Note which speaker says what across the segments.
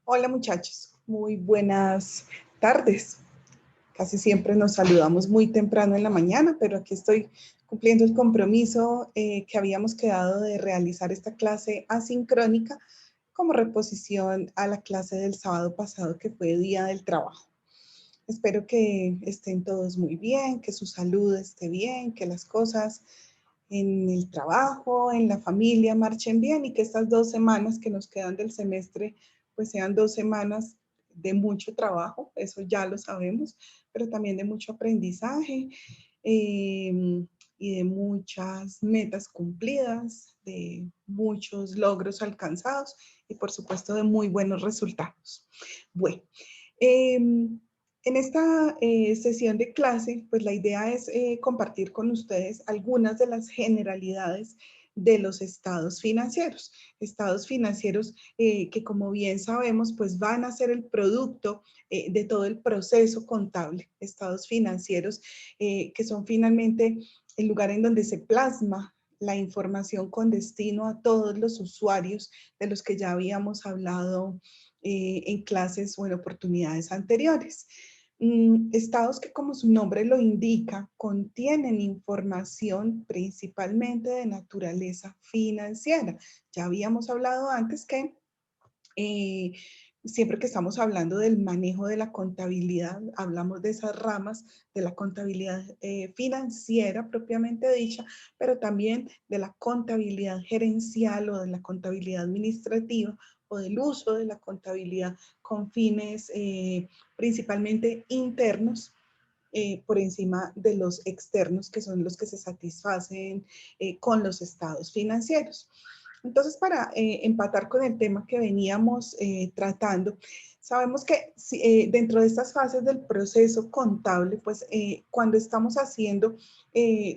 Speaker 1: Hola muchachos, muy buenas tardes. Casi siempre nos saludamos muy temprano en la mañana, pero aquí estoy cumpliendo el compromiso que habíamos quedado de realizar esta clase asincrónica como reposición a la clase del sábado pasado que fue Día del Trabajo. Espero que estén todos muy bien, que su salud esté bien, que las cosas en el trabajo, en la familia marchen bien y que estas 2 semanas que nos quedan del semestre pues sean 2 semanas de mucho trabajo, eso ya lo sabemos, pero también de mucho aprendizaje y de muchas metas cumplidas, de muchos logros alcanzados y por supuesto de muy buenos resultados. Bueno, en esta sesión de clase, pues la idea es compartir con ustedes algunas de las generalidades de los estados financieros. Estados financieros que como bien sabemos, pues van a ser el producto de todo el proceso contable. Estados financieros que son finalmente el lugar en donde se plasma la información con destino a todos los usuarios de los que ya habíamos hablado en clases o en oportunidades anteriores. Estados que, como su nombre lo indica, contienen información principalmente de naturaleza financiera. Ya habíamos hablado antes que eh, siempre que estamos hablando del manejo de la contabilidad, hablamos de esas ramas de la contabilidad financiera propiamente dicha, pero también de la contabilidad gerencial o de la contabilidad administrativa o del uso de la contabilidad con fines principalmente internos por encima de los externos, que son los que se satisfacen con los estados financieros. Entonces, para empatar con el tema que veníamos tratando, sabemos que dentro de estas fases del proceso contable, pues cuando estamos haciendo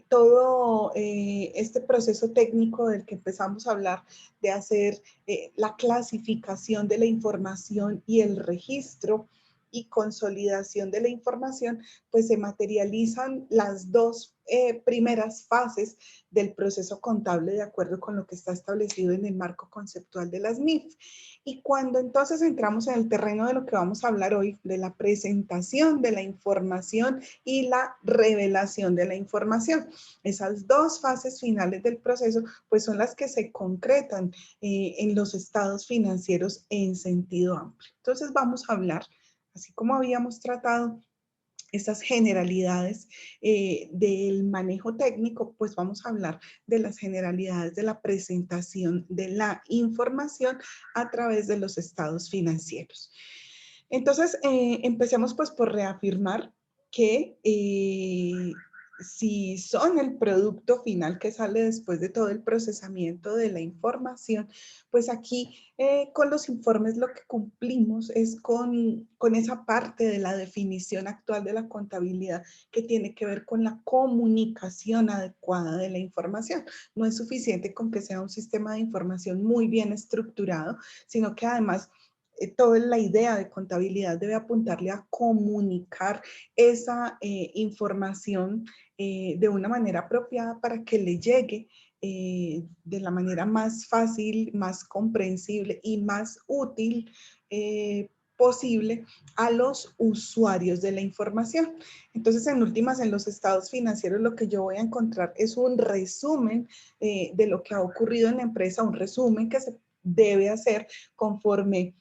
Speaker 1: todo este proceso técnico del que empezamos a hablar, de hacer la clasificación de la información y el registro y consolidación de la información, pues se materializan las dos primeras fases del proceso contable de acuerdo con lo que está establecido en el marco conceptual de las MIF. Y cuando entonces entramos en el terreno de lo que vamos a hablar hoy, de la presentación de la información y la revelación de la información, esas dos fases finales del proceso, pues son las que se concretan en los estados financieros en sentido amplio. Entonces vamos a hablar, así como habíamos tratado estas generalidades del manejo técnico, pues vamos a hablar de las generalidades de la presentación de la información a través de los estados financieros. Entonces, empecemos pues por reafirmar que si son el producto final que sale después de todo el procesamiento de la información, pues aquí con los informes lo que cumplimos es con esa parte de la definición actual de la contabilidad que tiene que ver con la comunicación adecuada de la información. No es suficiente con que sea un sistema de información muy bien estructurado, sino que además toda la idea de contabilidad debe apuntarle a comunicar esa información de una manera apropiada para que le llegue de la manera más fácil, más comprensible y más útil posible a los usuarios de la información. Entonces, en últimas, en los estados financieros, lo que yo voy a encontrar es un resumen de lo que ha ocurrido en la empresa, un resumen que se debe hacer conforme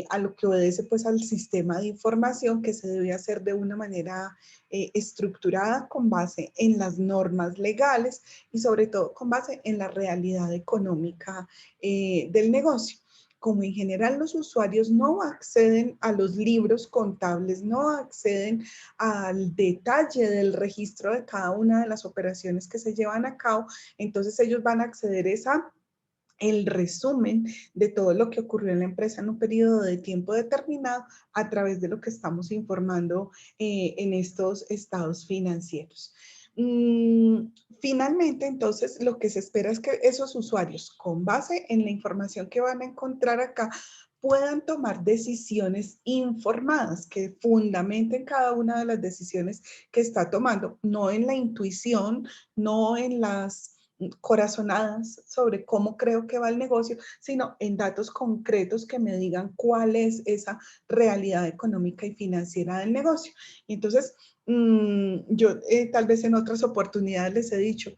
Speaker 1: a lo que obedece pues al sistema de información que se debe hacer de una manera estructurada con base en las normas legales y sobre todo con base en la realidad económica del negocio. Como en general los usuarios no acceden a los libros contables, no acceden al detalle del registro de cada una de las operaciones que se llevan a cabo, entonces ellos van a acceder a el resumen de todo lo que ocurrió en la empresa en un periodo de tiempo determinado a través de lo que estamos informando en estos estados financieros. Finalmente, entonces, lo que se espera es que esos usuarios, con base en la información que van a encontrar acá, puedan tomar decisiones informadas que fundamenten cada una de las decisiones que está tomando, no en la intuición, no en las corazonadas sobre cómo creo que va el negocio, sino en datos concretos que me digan cuál es esa realidad económica y financiera del negocio. Y entonces, yo tal vez en otras oportunidades les he dicho,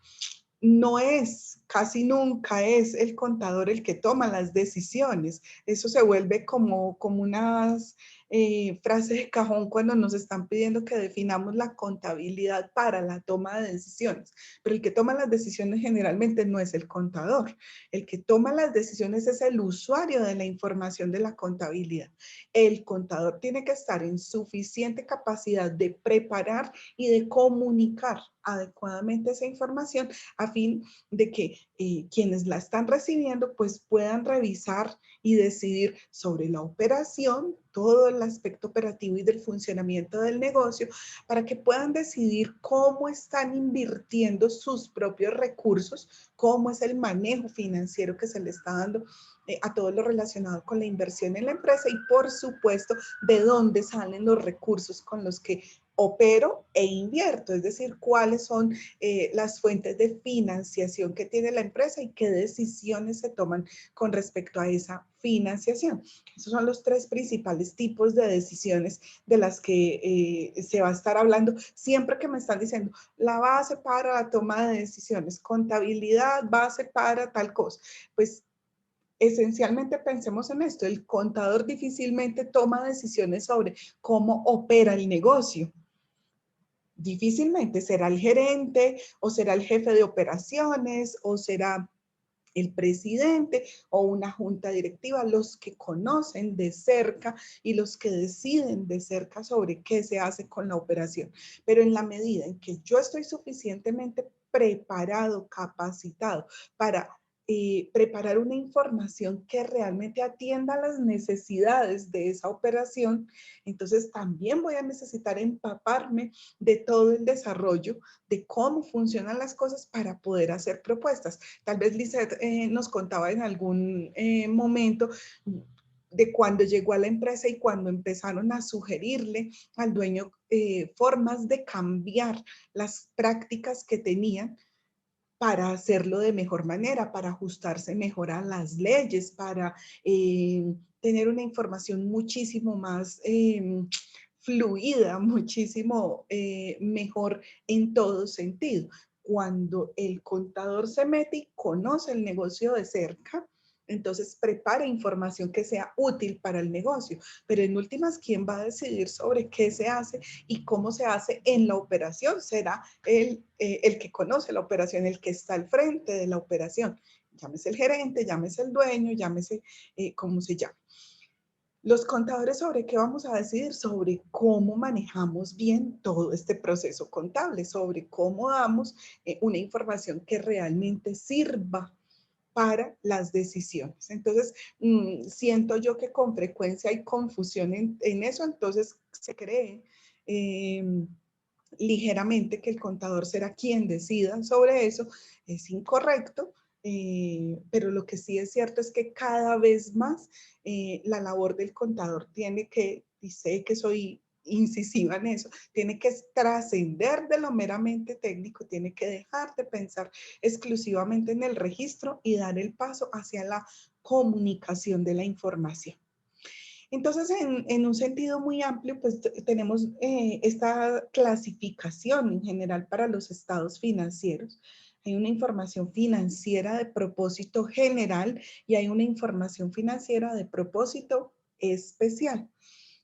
Speaker 1: no es, casi nunca es el contador el que toma las decisiones. Eso se vuelve como unas frases de cajón cuando nos están pidiendo que definamos la contabilidad para la toma de decisiones. Pero el que toma las decisiones generalmente no es el contador. El que toma las decisiones es el usuario de la información de la contabilidad. El contador tiene que estar en suficiente capacidad de preparar y de comunicar adecuadamente esa información a fin de que quienes la están recibiendo pues puedan revisar y decidir sobre la operación, todo el aspecto operativo y del funcionamiento del negocio, para que puedan decidir cómo están invirtiendo sus propios recursos, cómo es el manejo financiero que se le está dando a todo lo relacionado con la inversión en la empresa y por supuesto de dónde salen los recursos con los que opero e invierto, es decir, cuáles son las fuentes de financiación que tiene la empresa y qué decisiones se toman con respecto a esa financiación. Esos son los tres principales tipos de decisiones de las que se va a estar hablando siempre que me están diciendo la base para la toma de decisiones, contabilidad, base para tal cosa. Pues esencialmente pensemos en esto, el contador difícilmente toma decisiones sobre cómo opera el negocio. Difícilmente será el gerente o será el jefe de operaciones o será el presidente o una junta directiva, los que conocen de cerca y los que deciden de cerca sobre qué se hace con la operación. Pero en la medida en que yo estoy suficientemente preparado, capacitado para preparar una información que realmente atienda las necesidades de esa operación, entonces también voy a necesitar empaparme de todo el desarrollo, de cómo funcionan las cosas para poder hacer propuestas. Tal vez Lizeth nos contaba en algún momento de cuando llegó a la empresa y cuando empezaron a sugerirle al dueño formas de cambiar las prácticas que tenían para hacerlo de mejor manera, para ajustarse mejor a las leyes, para tener una información muchísimo más fluida, muchísimo mejor en todo sentido. Cuando el contador se mete y conoce el negocio de cerca, entonces prepara información que sea útil para el negocio. Pero en últimas, ¿quién va a decidir sobre qué se hace y cómo se hace en la operación? Será el que conoce la operación, el que está al frente de la operación. Llámese el gerente, llámese el dueño, llámese como se llame. Los contadores, ¿sobre qué vamos a decidir? Sobre cómo manejamos bien todo este proceso contable, sobre cómo damos una información que realmente sirva para las decisiones. Entonces, siento yo que con frecuencia hay confusión en eso, entonces se cree ligeramente que el contador será quien decida sobre eso. Es incorrecto, pero lo que sí es cierto es que cada vez más la labor del contador tiene que, y sé que soy incisiva en eso, tiene que trascender de lo meramente técnico, tiene que dejar de pensar exclusivamente en el registro y dar el paso hacia la comunicación de la información. Entonces, en un sentido muy amplio, pues tenemos esta clasificación en general para los estados financieros. Hay una información financiera de propósito general y hay una información financiera de propósito especial.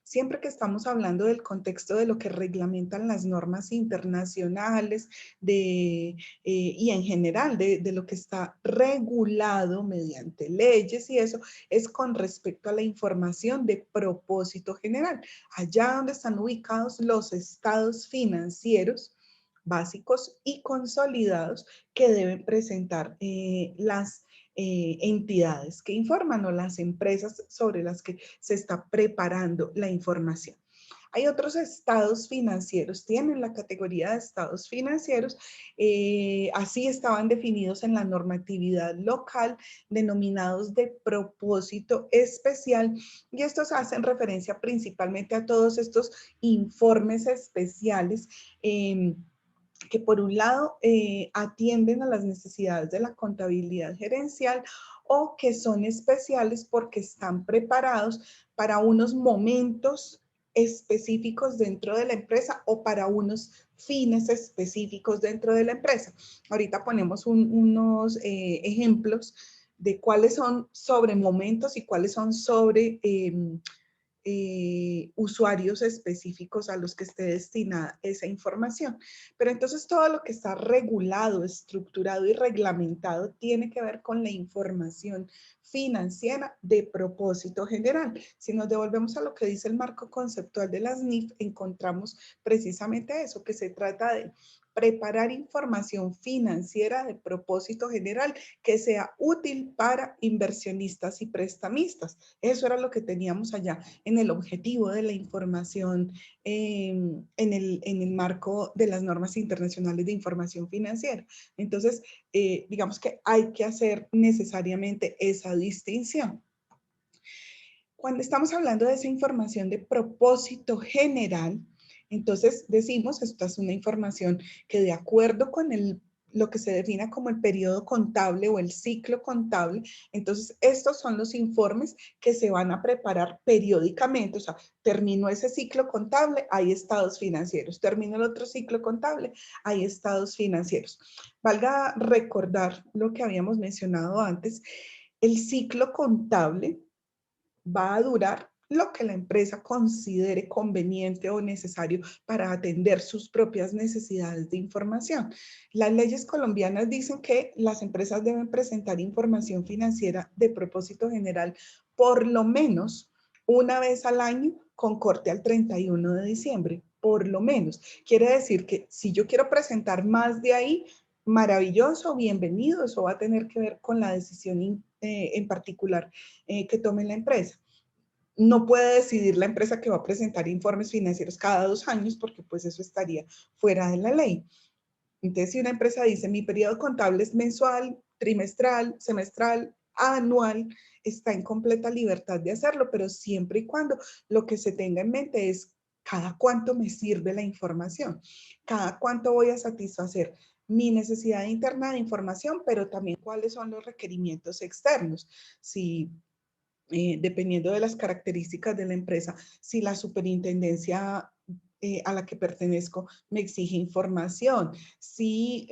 Speaker 1: Siempre que estamos hablando del contexto de lo que reglamentan las normas internacionales y en general de lo que está regulado mediante leyes y eso, es con respecto a la información de propósito general. Allá donde están ubicados los estados financieros básicos y consolidados que deben presentar las entidades que informan o las empresas sobre las que se está preparando la información. Hay otros estados financieros, tienen la categoría de estados financieros, así estaban definidos en la normatividad local, denominados de propósito especial, y estos hacen referencia principalmente a todos estos informes especiales que por un lado atienden a las necesidades de la contabilidad gerencial o que son especiales porque están preparados para unos momentos específicos dentro de la empresa o para unos fines específicos dentro de la empresa. Ahorita ponemos unos ejemplos de cuáles son sobre momentos y cuáles son sobre usuarios específicos a los que esté destinada esa información. Pero entonces todo lo que está regulado, estructurado y reglamentado tiene que ver con la información financiera de propósito general. Si nos devolvemos a lo que dice el marco conceptual de las NIF, encontramos precisamente eso, que se trata de preparar información financiera de propósito general que sea útil para inversionistas y prestamistas. Eso era lo que teníamos allá en el objetivo de la información en el marco de las normas internacionales de información financiera. Entonces, digamos que hay que hacer necesariamente esa distinción. Cuando estamos hablando de esa información de propósito general, entonces decimos, esto es una información que de acuerdo con lo que se defina como el periodo contable o el ciclo contable, entonces estos son los informes que se van a preparar periódicamente, o sea, terminó ese ciclo contable, hay estados financieros, terminó el otro ciclo contable, hay estados financieros. Valga recordar lo que habíamos mencionado antes, el ciclo contable va a durar lo que la empresa considere conveniente o necesario para atender sus propias necesidades de información. Las leyes colombianas dicen que las empresas deben presentar información financiera de propósito general por lo menos una vez al año con corte al 31 de diciembre, por lo menos. Quiere decir que si yo quiero presentar más de ahí, maravilloso, bienvenido, eso va a tener que ver con la decisión en particular que tome la empresa. No puede decidir la empresa que va a presentar informes financieros cada 2 años porque pues eso estaría fuera de la ley. Entonces, si una empresa dice mi periodo contable es mensual, trimestral, semestral, anual, está en completa libertad de hacerlo, pero siempre y cuando lo que se tenga en mente es cada cuánto me sirve la información, cada cuánto voy a satisfacer mi necesidad interna de información, pero también cuáles son los requerimientos externos. Si dependiendo de las características de la empresa, si la superintendencia a la que pertenezco me exige información, si,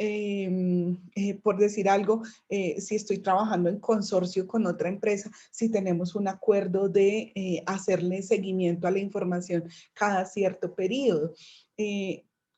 Speaker 1: por decir algo, si estoy trabajando en consorcio con otra empresa, si tenemos un acuerdo de hacerle seguimiento a la información cada cierto periodo.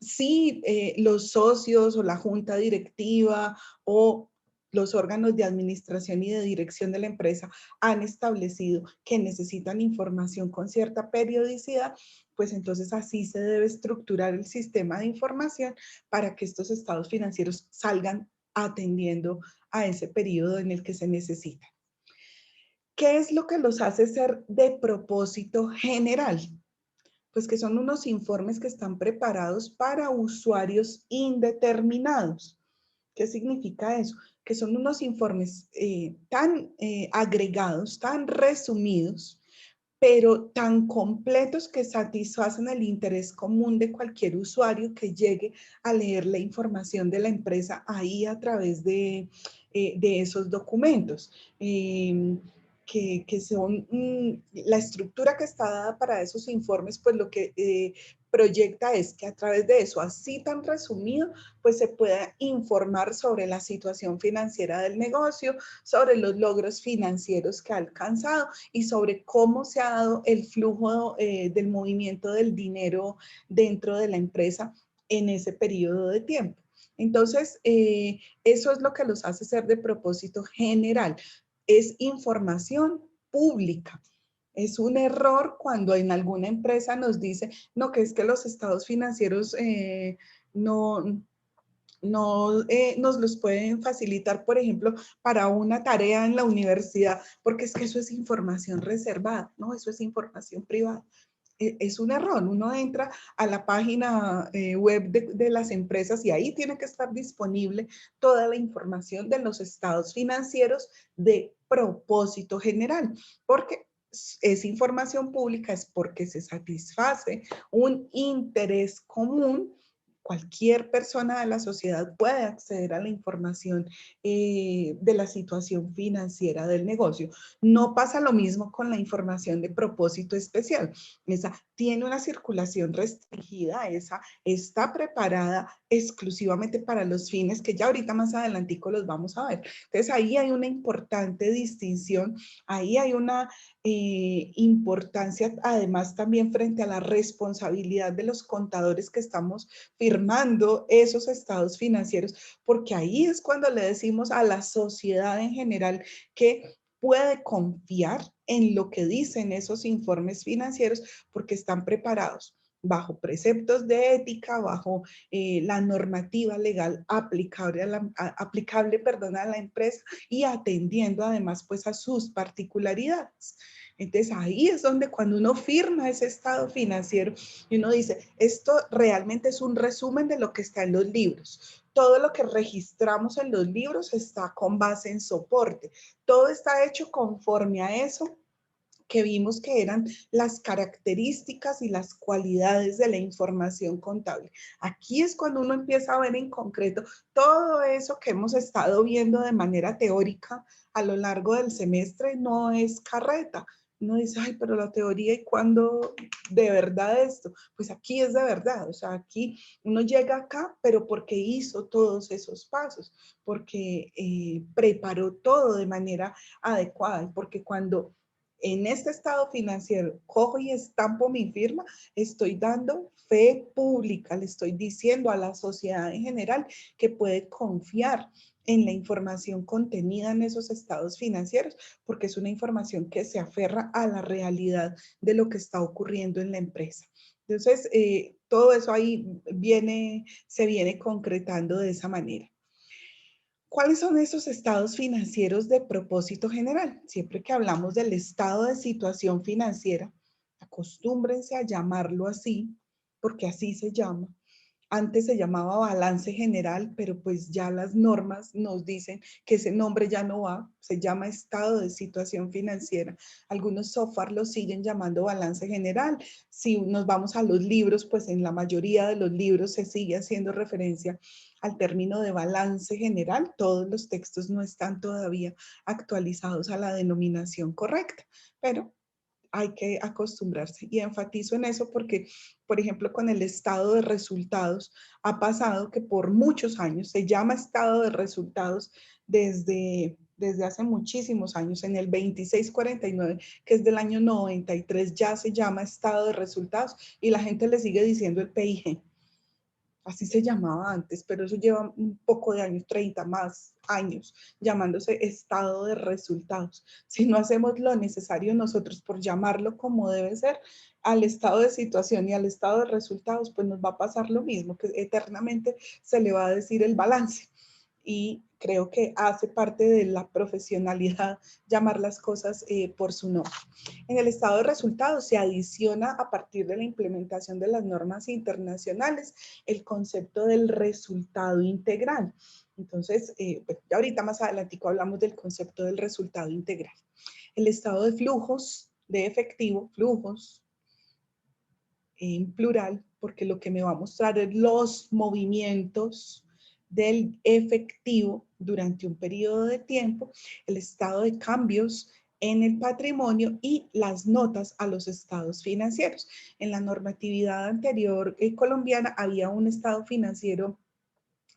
Speaker 1: Si los socios o la junta directiva o los órganos de administración y de dirección de la empresa han establecido que necesitan información con cierta periodicidad, pues entonces así se debe estructurar el sistema de información para que estos estados financieros salgan atendiendo a ese periodo en el que se necesita. ¿Qué es lo que los hace ser de propósito general? Pues que son unos informes que están preparados para usuarios indeterminados. ¿Qué significa eso? Que son unos informes tan agregados, tan resumidos, pero tan completos que satisfacen el interés común de cualquier usuario que llegue a leer la información de la empresa ahí a través de esos documentos. Que son la estructura que está dada para esos informes, pues lo que proyecta es que a través de eso, así tan resumido, pues se pueda informar sobre la situación financiera del negocio, sobre los logros financieros que ha alcanzado y sobre cómo se ha dado el flujo del movimiento del dinero dentro de la empresa en ese periodo de tiempo. Entonces, eso es lo que los hace ser de propósito general. Es información pública. Es un error cuando en alguna empresa nos dice, no, que es que los estados financieros no nos los pueden facilitar, por ejemplo, para una tarea en la universidad, porque es que eso es información reservada, no, eso es información privada. Es un error, uno entra a la página web de las empresas y ahí tiene que estar disponible toda la información de los estados financieros de propósito general, porque es información pública, es porque se satisface un interés común Cualquier persona de la sociedad puede acceder a la información de la situación financiera del negocio. No pasa lo mismo con la información de propósito especial. Esa tiene una circulación restringida, esa está preparada exclusivamente para los fines que ya ahorita más adelantico los vamos a ver. Entonces ahí hay una importante distinción, ahí hay una importancia además también frente a la responsabilidad de los contadores que estamos firmando esos estados financieros, porque ahí es cuando le decimos a la sociedad en general que puede confiar en lo que dicen esos informes financieros porque están preparados bajo preceptos de ética, bajo la normativa legal aplicable a la empresa y atendiendo además pues a sus particularidades. Entonces ahí es donde cuando uno firma ese estado financiero y uno dice, esto realmente es un resumen de lo que está en los libros. Todo lo que registramos en los libros está con base en soporte. Todo está hecho conforme a eso que vimos que eran las características y las cualidades de la información contable. Aquí es cuando uno empieza a ver en concreto todo eso que hemos estado viendo de manera teórica a lo largo del semestre, no es carreta. Uno dice, ay, pero la teoría y cuándo de verdad esto, pues aquí es de verdad, o sea, aquí uno llega acá, pero porque hizo todos esos pasos, porque preparó todo de manera adecuada, porque cuando en este estado financiero cojo y estampo mi firma, estoy dando fe pública, le estoy diciendo a la sociedad en general que puede confiar en la información contenida en esos estados financieros, porque es una información que se aferra a la realidad de lo que está ocurriendo en la empresa. Entonces, todo eso ahí se viene concretando de esa manera. ¿Cuáles son esos estados financieros de propósito general? Siempre que hablamos del estado de situación financiera, acostúmbrense a llamarlo así, porque así se llama. Antes se llamaba balance general, pero pues ya las normas nos dicen que ese nombre ya no va, se llama estado de situación financiera. Algunos software lo siguen llamando balance general. Si nos vamos a los libros, pues en la mayoría de los libros se sigue haciendo referencia al término de balance general. Todos los textos no están todavía actualizados a la denominación correcta, pero hay que acostumbrarse y enfatizo en eso porque, por ejemplo, con el estado de resultados ha pasado que por muchos años se llama estado de resultados desde hace muchísimos años, en el 2649, que es del año 93, ya se llama estado de resultados y la gente le sigue diciendo el PIG. Así se llamaba antes, pero eso lleva un poco de años, 30 más años, llamándose estado de resultados. Si no hacemos lo necesario nosotros por llamarlo como debe ser, al estado de situación y al estado de resultados, pues nos va a pasar lo mismo, que eternamente se le va a decir el balance. Y creo que hace parte de la profesionalidad llamar las cosas por su nombre. En el estado de resultados se adiciona a partir de la implementación de las normas internacionales el concepto del resultado integral. Entonces, ya ahorita más adelante hablamos del concepto del resultado integral. El estado de flujos de efectivo, flujos en plural, porque lo que me va a mostrar es los movimientos del efectivo durante un periodo de tiempo, el estado de cambios en el patrimonio y las notas a los estados financieros. En la normatividad anterior colombiana había un estado financiero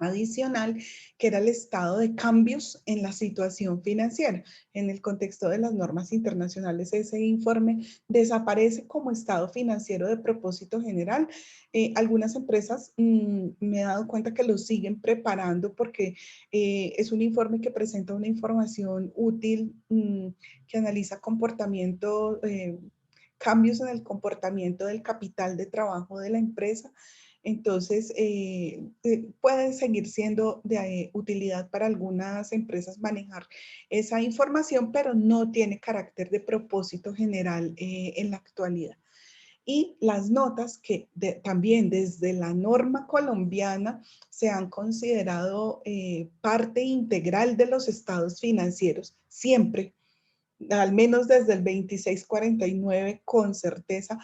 Speaker 1: adicional, que era el estado de cambios en la situación financiera. En el contexto de las normas internacionales, ese informe desaparece como estado financiero de propósito general. Algunas empresas me he dado cuenta que lo siguen preparando porque es un informe que presenta una información útil que analiza comportamiento, cambios en el comportamiento del capital de trabajo de la empresa. Entonces, puede seguir siendo de utilidad para algunas empresas manejar esa información, pero no tiene carácter de propósito general en la actualidad. Y las notas que también desde la norma colombiana se han considerado parte integral de los estados financieros, siempre, al menos desde el 2649, con certeza,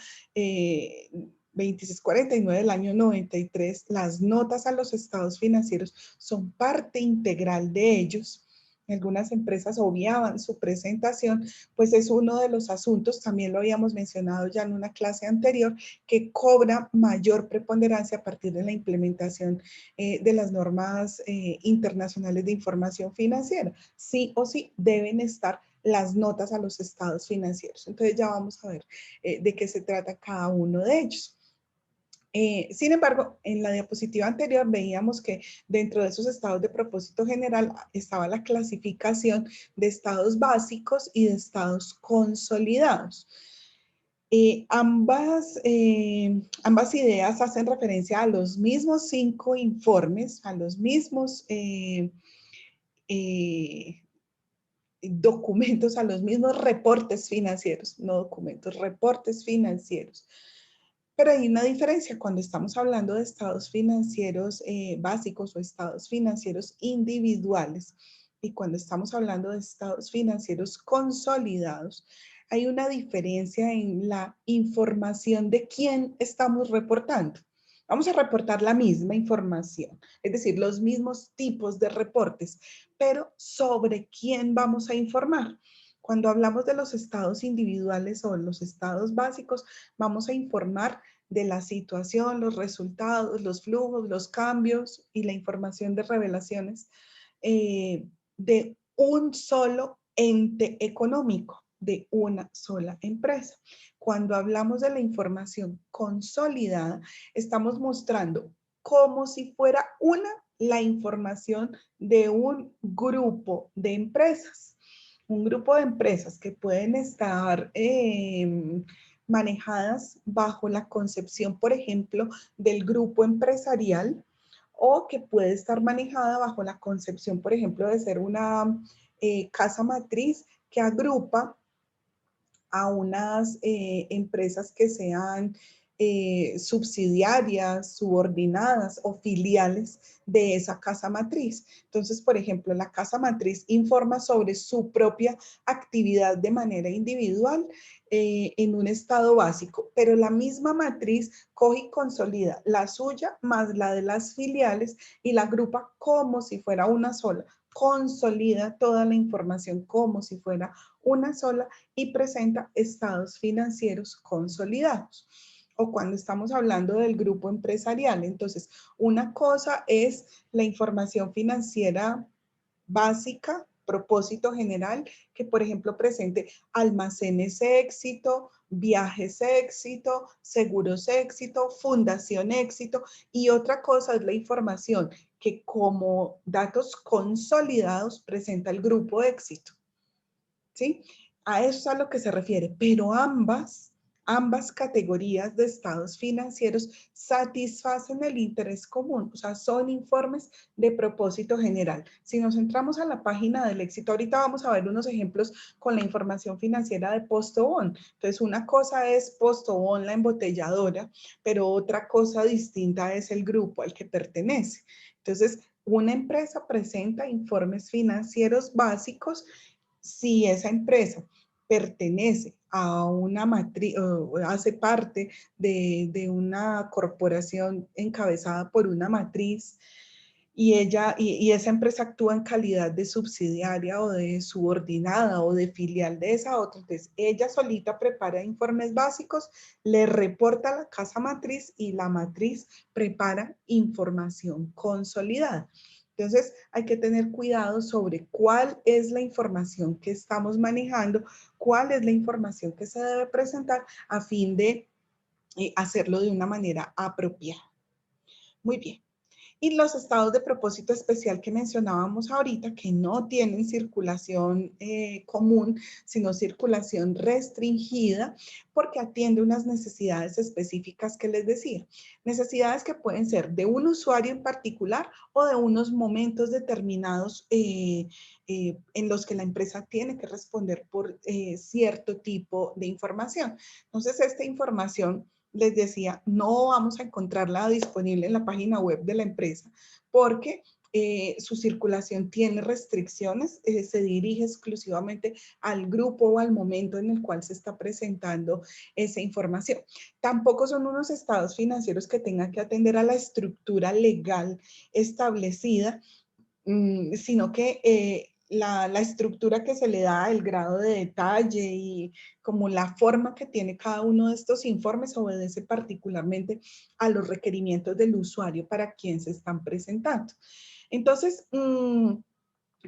Speaker 1: 2649 del año 93, las notas a los estados financieros son parte integral de ellos. Algunas empresas obviaban su presentación, pues es uno de los asuntos, también lo habíamos mencionado ya en una clase anterior, que cobra mayor preponderancia a partir de la implementación de las normas internacionales de información financiera. Sí o sí deben estar las notas a los estados financieros. Entonces ya vamos a ver de qué se trata cada uno de ellos. Sin embargo, en la diapositiva anterior veíamos que dentro de esos estados de propósito general estaba la clasificación de estados básicos y de estados consolidados. Ambas ideas hacen referencia a los mismos 5 informes, a los mismos documentos, a los mismos reportes financieros, no documentos, reportes financieros. Pero hay una diferencia cuando estamos hablando de estados financieros básicos o estados financieros individuales y cuando estamos hablando de estados financieros consolidados. Hay una diferencia en la información de quién estamos reportando. Vamos a reportar la misma información, es decir, los mismos tipos de reportes, pero sobre quién vamos a informar. Cuando hablamos de los estados individuales o los estados básicos, vamos a informar de la situación, los resultados, los flujos, los cambios y la información de revelaciones de un solo ente económico, de una sola empresa. Cuando hablamos de la información consolidada, estamos mostrando como si fuera la información de un grupo de empresas. Un grupo de empresas que pueden estar manejadas bajo la concepción, por ejemplo, del grupo empresarial o que puede estar manejada bajo la concepción, por ejemplo, de ser una casa matriz que agrupa a unas empresas que sean subsidiarias, subordinadas o filiales de esa casa matriz. Entonces, por ejemplo, la casa matriz informa sobre su propia actividad de manera individual en un estado básico, pero la misma matriz coge y consolida la suya más la de las filiales y la agrupa como si fuera una sola, consolida toda la información como si fuera una sola y presenta estados financieros consolidados. O cuando estamos hablando del grupo empresarial, entonces una cosa es la información financiera básica, propósito general, que por ejemplo presente almacenes éxito, viajes éxito, seguros éxito, fundación éxito, y otra cosa es la información que como datos consolidados presenta el grupo éxito. ¿Sí? A eso es a lo que se refiere, pero ambas categorías de estados financieros satisfacen el interés común, o sea, son informes de propósito general. Si nos centramos a la página del éxito, ahorita vamos a ver unos ejemplos con la información financiera de Postobón. Entonces, una cosa es Postobón, la embotelladora, pero otra cosa distinta es el grupo al que pertenece. Entonces, una empresa presenta informes financieros básicos si esa empresa pertenece a una matriz, hace parte de una corporación encabezada por una matriz y esa empresa actúa en calidad de subsidiaria o de subordinada o de filial de esa otra, entonces ella solita prepara informes básicos, le reporta a la casa matriz y la matriz prepara información consolidada. Entonces, hay que tener cuidado sobre cuál es la información que estamos manejando, cuál es la información que se debe presentar a fin de hacerlo de una manera apropiada. Muy bien. Y los estados de propósito especial que mencionábamos ahorita, que no tienen circulación común, sino circulación restringida, porque atiende unas necesidades específicas que les decía. Necesidades que pueden ser de un usuario en particular o de unos momentos determinados en los que la empresa tiene que responder por cierto tipo de información. Entonces, esta información les decía, no vamos a encontrarla disponible en la página web de la empresa porque su circulación tiene restricciones, se dirige exclusivamente al grupo o al momento en el cual se está presentando esa información. Tampoco son unos estados financieros que tengan que atender a la estructura legal establecida, sino que la estructura que se le da, el grado de detalle y como la forma que tiene cada uno de estos informes obedece particularmente a los requerimientos del usuario para quien se están presentando. Entonces,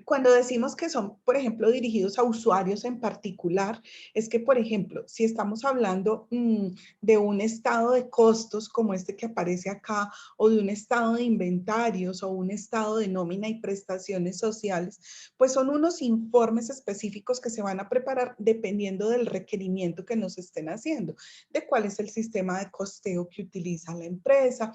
Speaker 1: cuando decimos que son, por ejemplo, dirigidos a usuarios en particular, es que, por ejemplo, si estamos hablando de un estado de costos como este que aparece acá, o de un estado de inventarios, o un estado de nómina y prestaciones sociales, pues son unos informes específicos que se van a preparar dependiendo del requerimiento que nos estén haciendo, de cuál es el sistema de costeo que utiliza la empresa,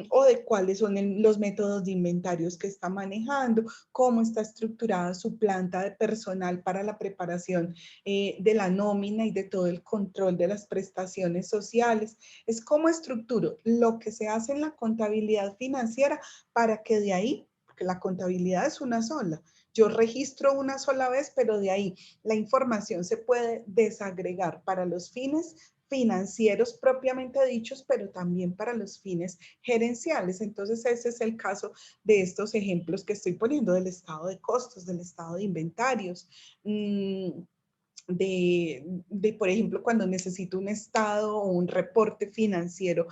Speaker 1: o de cuáles son los métodos de inventarios que está manejando, cómo está estructurada su planta de personal para la preparación de la nómina y de todo el control de las prestaciones sociales. Es cómo estructuro lo que se hace en la contabilidad financiera para que de ahí, porque la contabilidad es una sola, yo registro una sola vez, pero de ahí la información se puede desagregar para los fines financieros propiamente dichos, pero también para los fines gerenciales. Entonces, ese es el caso de estos ejemplos que estoy poniendo del estado de costos, del estado de inventarios, por ejemplo, cuando necesito un estado o un reporte financiero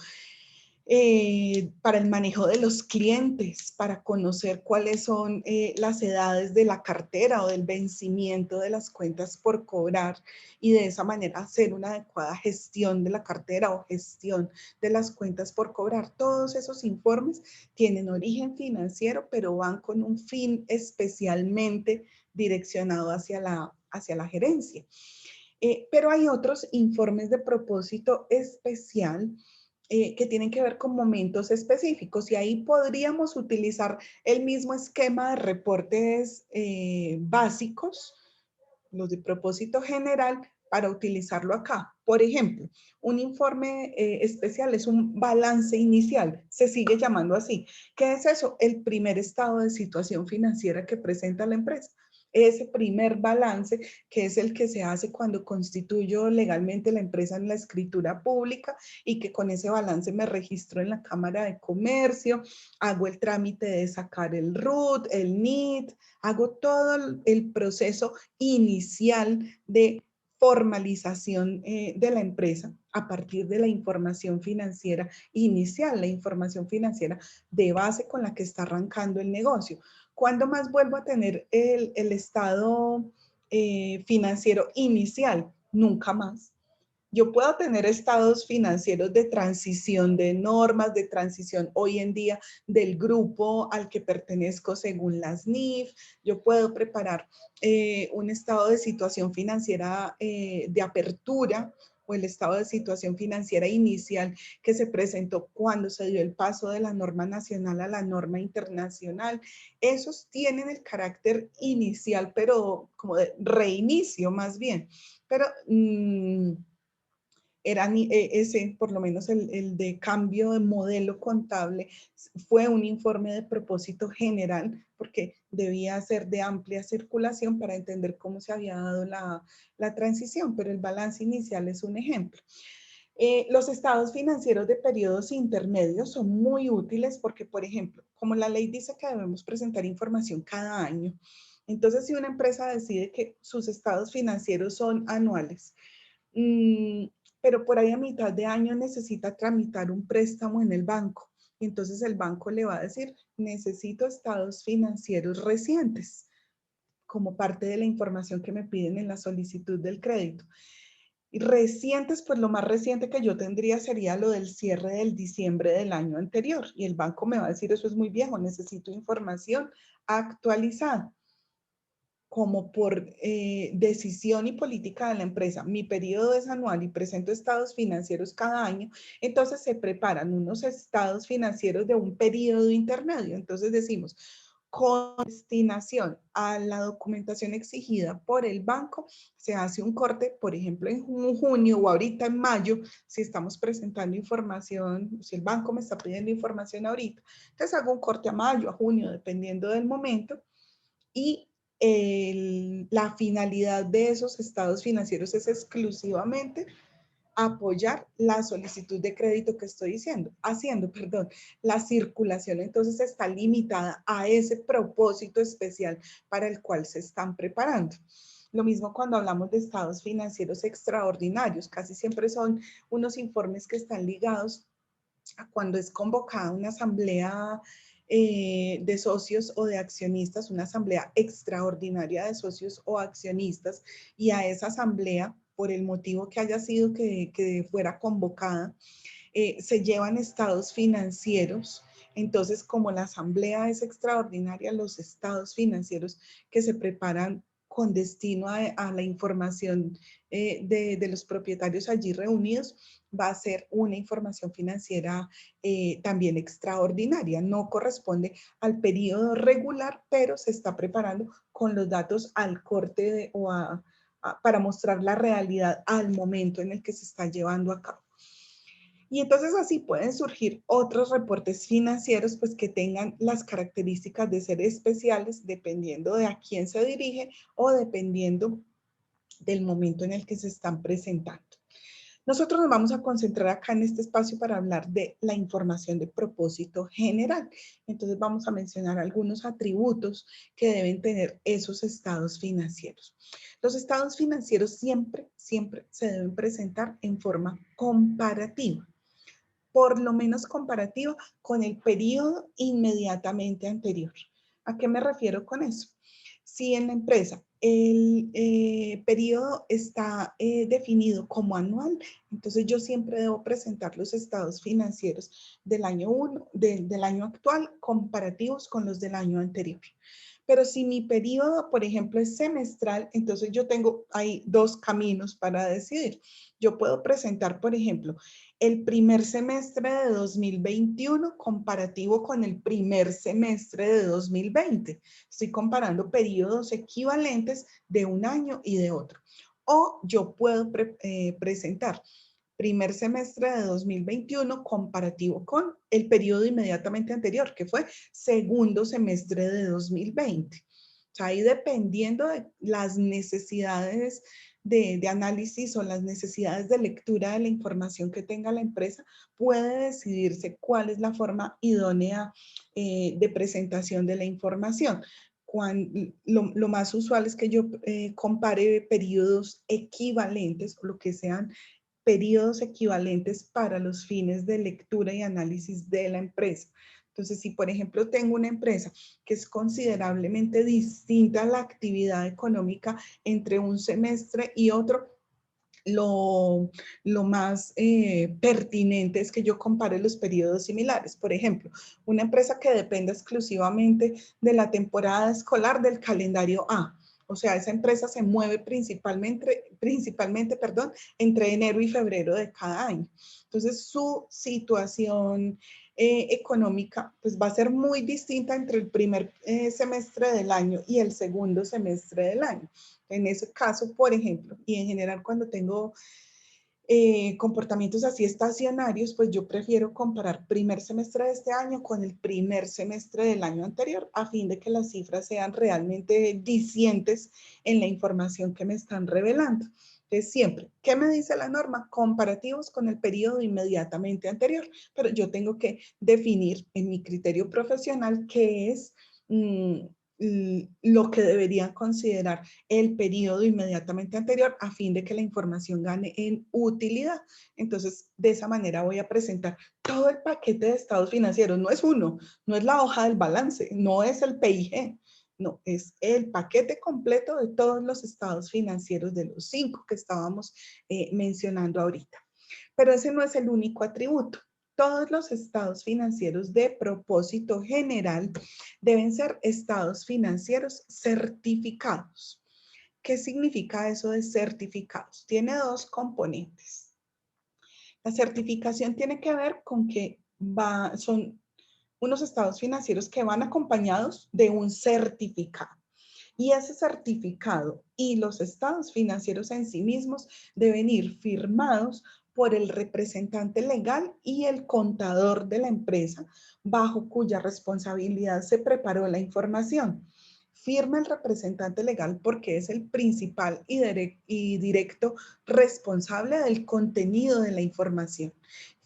Speaker 1: para el manejo de los clientes, para conocer cuáles son las edades de la cartera o del vencimiento de las cuentas por cobrar y de esa manera hacer una adecuada gestión de la cartera o gestión de las cuentas por cobrar. Todos esos informes tienen origen financiero, pero van con un fin especialmente direccionado hacia la gerencia. Pero hay otros informes de propósito especial que tienen que ver con momentos específicos y ahí podríamos utilizar el mismo esquema de reportes básicos, los de propósito general, para utilizarlo acá. Por ejemplo, un informe especial es un balance inicial, se sigue llamando así. ¿Qué es eso? El primer estado de situación financiera que presenta la empresa. Ese primer balance, que es el que se hace cuando constituyo legalmente la empresa en la escritura pública y que con ese balance me registro en la Cámara de Comercio, hago el trámite de sacar el RUT, el NIT, hago todo el proceso inicial de formalización de la empresa a partir de la información financiera inicial, la información financiera de base con la que está arrancando el negocio. ¿Cuándo más vuelvo a tener el estado financiero inicial? Nunca más. Yo puedo tener estados financieros de transición de normas, de transición hoy en día del grupo al que pertenezco según las NIF. Yo puedo preparar un estado de situación financiera de apertura o el estado de situación financiera inicial que se presentó cuando se dio el paso de la norma nacional a la norma internacional. Esos tienen el carácter inicial, pero como de reinicio más bien. Pero era ese, por lo menos el de cambio de modelo contable, fue un informe de propósito general porque debía ser de amplia circulación para entender cómo se había dado la transición, pero el balance inicial es un ejemplo. Los estados financieros de periodos intermedios son muy útiles porque, por ejemplo, como la ley dice que debemos presentar información cada año, entonces si una empresa decide que sus estados financieros son anuales, pero por ahí a mitad de año necesita tramitar un préstamo en el banco. Y entonces el banco le va a decir, necesito estados financieros recientes como parte de la información que me piden en la solicitud del crédito. Y recientes, pues lo más reciente que yo tendría sería lo del cierre del diciembre del año anterior. Y el banco me va a decir, eso es muy viejo, necesito información actualizada como por decisión y política de la empresa, mi periodo es anual y presento estados financieros cada año, entonces se preparan unos estados financieros de un periodo intermedio. Entonces decimos, con destinación a la documentación exigida por el banco, se hace un corte, por ejemplo, en junio o ahorita en mayo, si estamos presentando información, si el banco me está pidiendo información ahorita, entonces hago un corte a mayo, a junio, dependiendo del momento, y la finalidad de esos estados financieros es exclusivamente apoyar la solicitud de crédito que estoy haciendo. La circulación entonces está limitada a ese propósito especial para el cual se están preparando. Lo mismo cuando hablamos de estados financieros extraordinarios, casi siempre son unos informes que están ligados a cuando es convocada una asamblea de socios o de accionistas, una asamblea extraordinaria de socios o accionistas, y a esa asamblea, por el motivo que haya sido que fuera convocada, se llevan estados financieros. Entonces, como la asamblea es extraordinaria, los estados financieros que se preparan con destino a la información de los propietarios allí reunidos, va a ser una información financiera también extraordinaria. No corresponde al periodo regular, pero se está preparando con los datos al corte para mostrar la realidad al momento en el que se está llevando a cabo. Y entonces así pueden surgir otros reportes financieros pues que tengan las características de ser especiales dependiendo de a quién se dirige o dependiendo del momento en el que se están presentando. Nosotros nos vamos a concentrar acá en este espacio para hablar de la información de propósito general. Entonces vamos a mencionar algunos atributos que deben tener esos estados financieros. Los estados financieros siempre se deben presentar en forma comparativa, por lo menos comparativa con el periodo inmediatamente anterior. ¿A qué me refiero con eso? Si en la empresa el periodo está definido como anual, entonces yo siempre debo presentar los estados financieros del año del año actual comparativos con los del año anterior. Pero si mi periodo, por ejemplo, es semestral, entonces yo tengo ahí dos caminos para decidir. Yo puedo presentar, por ejemplo, el primer semestre de 2021 comparativo con el primer semestre de 2020. Estoy comparando periodos equivalentes de un año y de otro. O yo puedo presentar primer semestre de 2021 comparativo con el periodo inmediatamente anterior, que fue segundo semestre de 2020. O sea, ahí dependiendo de las necesidades de análisis o las necesidades de lectura de la información que tenga la empresa, puede decidirse cuál es la forma idónea de presentación de la información. Lo más usual es que yo compare periodos equivalentes o lo que sean periodos equivalentes para los fines de lectura y análisis de la empresa. Entonces, si por ejemplo tengo una empresa que es considerablemente distinta a la actividad económica entre un semestre y otro, lo más pertinente es que yo compare los periodos similares. Por ejemplo, una empresa que dependa exclusivamente de la temporada escolar del calendario A. O sea, esa empresa se mueve principalmente, entre enero y febrero de cada año. Entonces, su situación económica pues va a ser muy distinta entre el primer semestre del año y el segundo semestre del año. En ese caso, por ejemplo, y en general cuando tengo comportamientos así estacionarios, pues yo prefiero comparar primer semestre de este año con el primer semestre del año anterior, a fin de que las cifras sean realmente dicientes en la información que me están revelando. Entonces, siempre, ¿qué me dice la norma? Comparativos con el periodo inmediatamente anterior, pero yo tengo que definir en mi criterio profesional qué es lo que deberían considerar el periodo inmediatamente anterior a fin de que la información gane en utilidad. Entonces, de esa manera voy a presentar todo el paquete de estados financieros. No es uno, no es la hoja del balance, no es el PIG, no, es el paquete completo de todos los estados financieros de los 5 que estábamos mencionando ahorita. Pero ese no es el único atributo. Todos los estados financieros de propósito general deben ser estados financieros certificados. ¿Qué significa eso de certificados? Tiene dos componentes. La certificación tiene que ver con que son unos estados financieros que van acompañados de un certificado. Y ese certificado y los estados financieros en sí mismos deben ir firmados por el representante legal y el contador de la empresa, bajo cuya responsabilidad se preparó la información. Firma el representante legal porque es el principal y directo responsable del contenido de la información.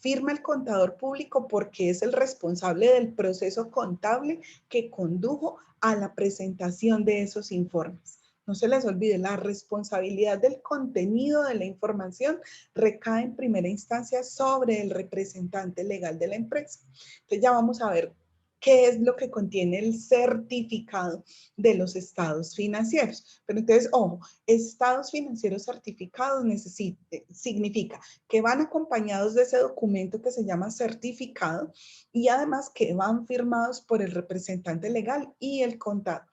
Speaker 1: Firma el contador público porque es el responsable del proceso contable que condujo a la presentación de esos informes. No se les olvide, la responsabilidad del contenido de la información recae en primera instancia sobre el representante legal de la empresa. Entonces ya vamos a ver qué es lo que contiene el certificado de los estados financieros. Pero entonces, ojo, estados financieros certificados significa que van acompañados de ese documento que se llama certificado y además que van firmados por el representante legal y el contador.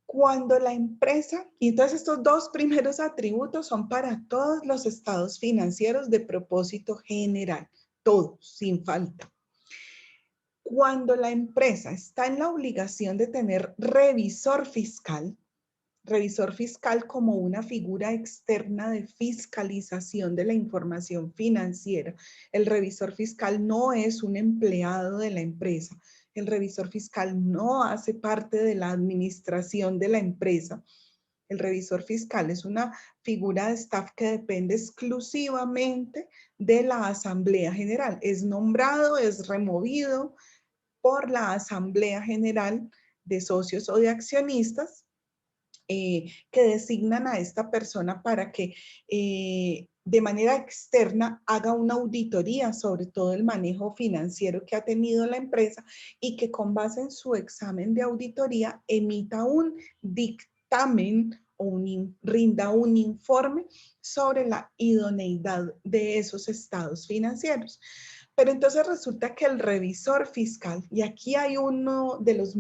Speaker 1: Cuando la empresa, y entonces estos dos primeros atributos son para todos los estados financieros de propósito general, todos, sin falta. Cuando la empresa está en la obligación de tener revisor fiscal como una figura externa de fiscalización de la información financiera. El revisor fiscal no es un empleado de la empresa. El revisor fiscal no hace parte de la administración de la empresa. El revisor fiscal es una figura de staff que depende exclusivamente de la Asamblea General. Es nombrado, es removido por la Asamblea General de Socios o de Accionistas, que designan a esta persona para que de manera externa haga una auditoría sobre todo el manejo financiero que ha tenido la empresa y que con base en su examen de auditoría emita un dictamen o rinda un informe sobre la idoneidad de esos estados financieros. Pero entonces resulta que el revisor fiscal, y aquí hay uno de los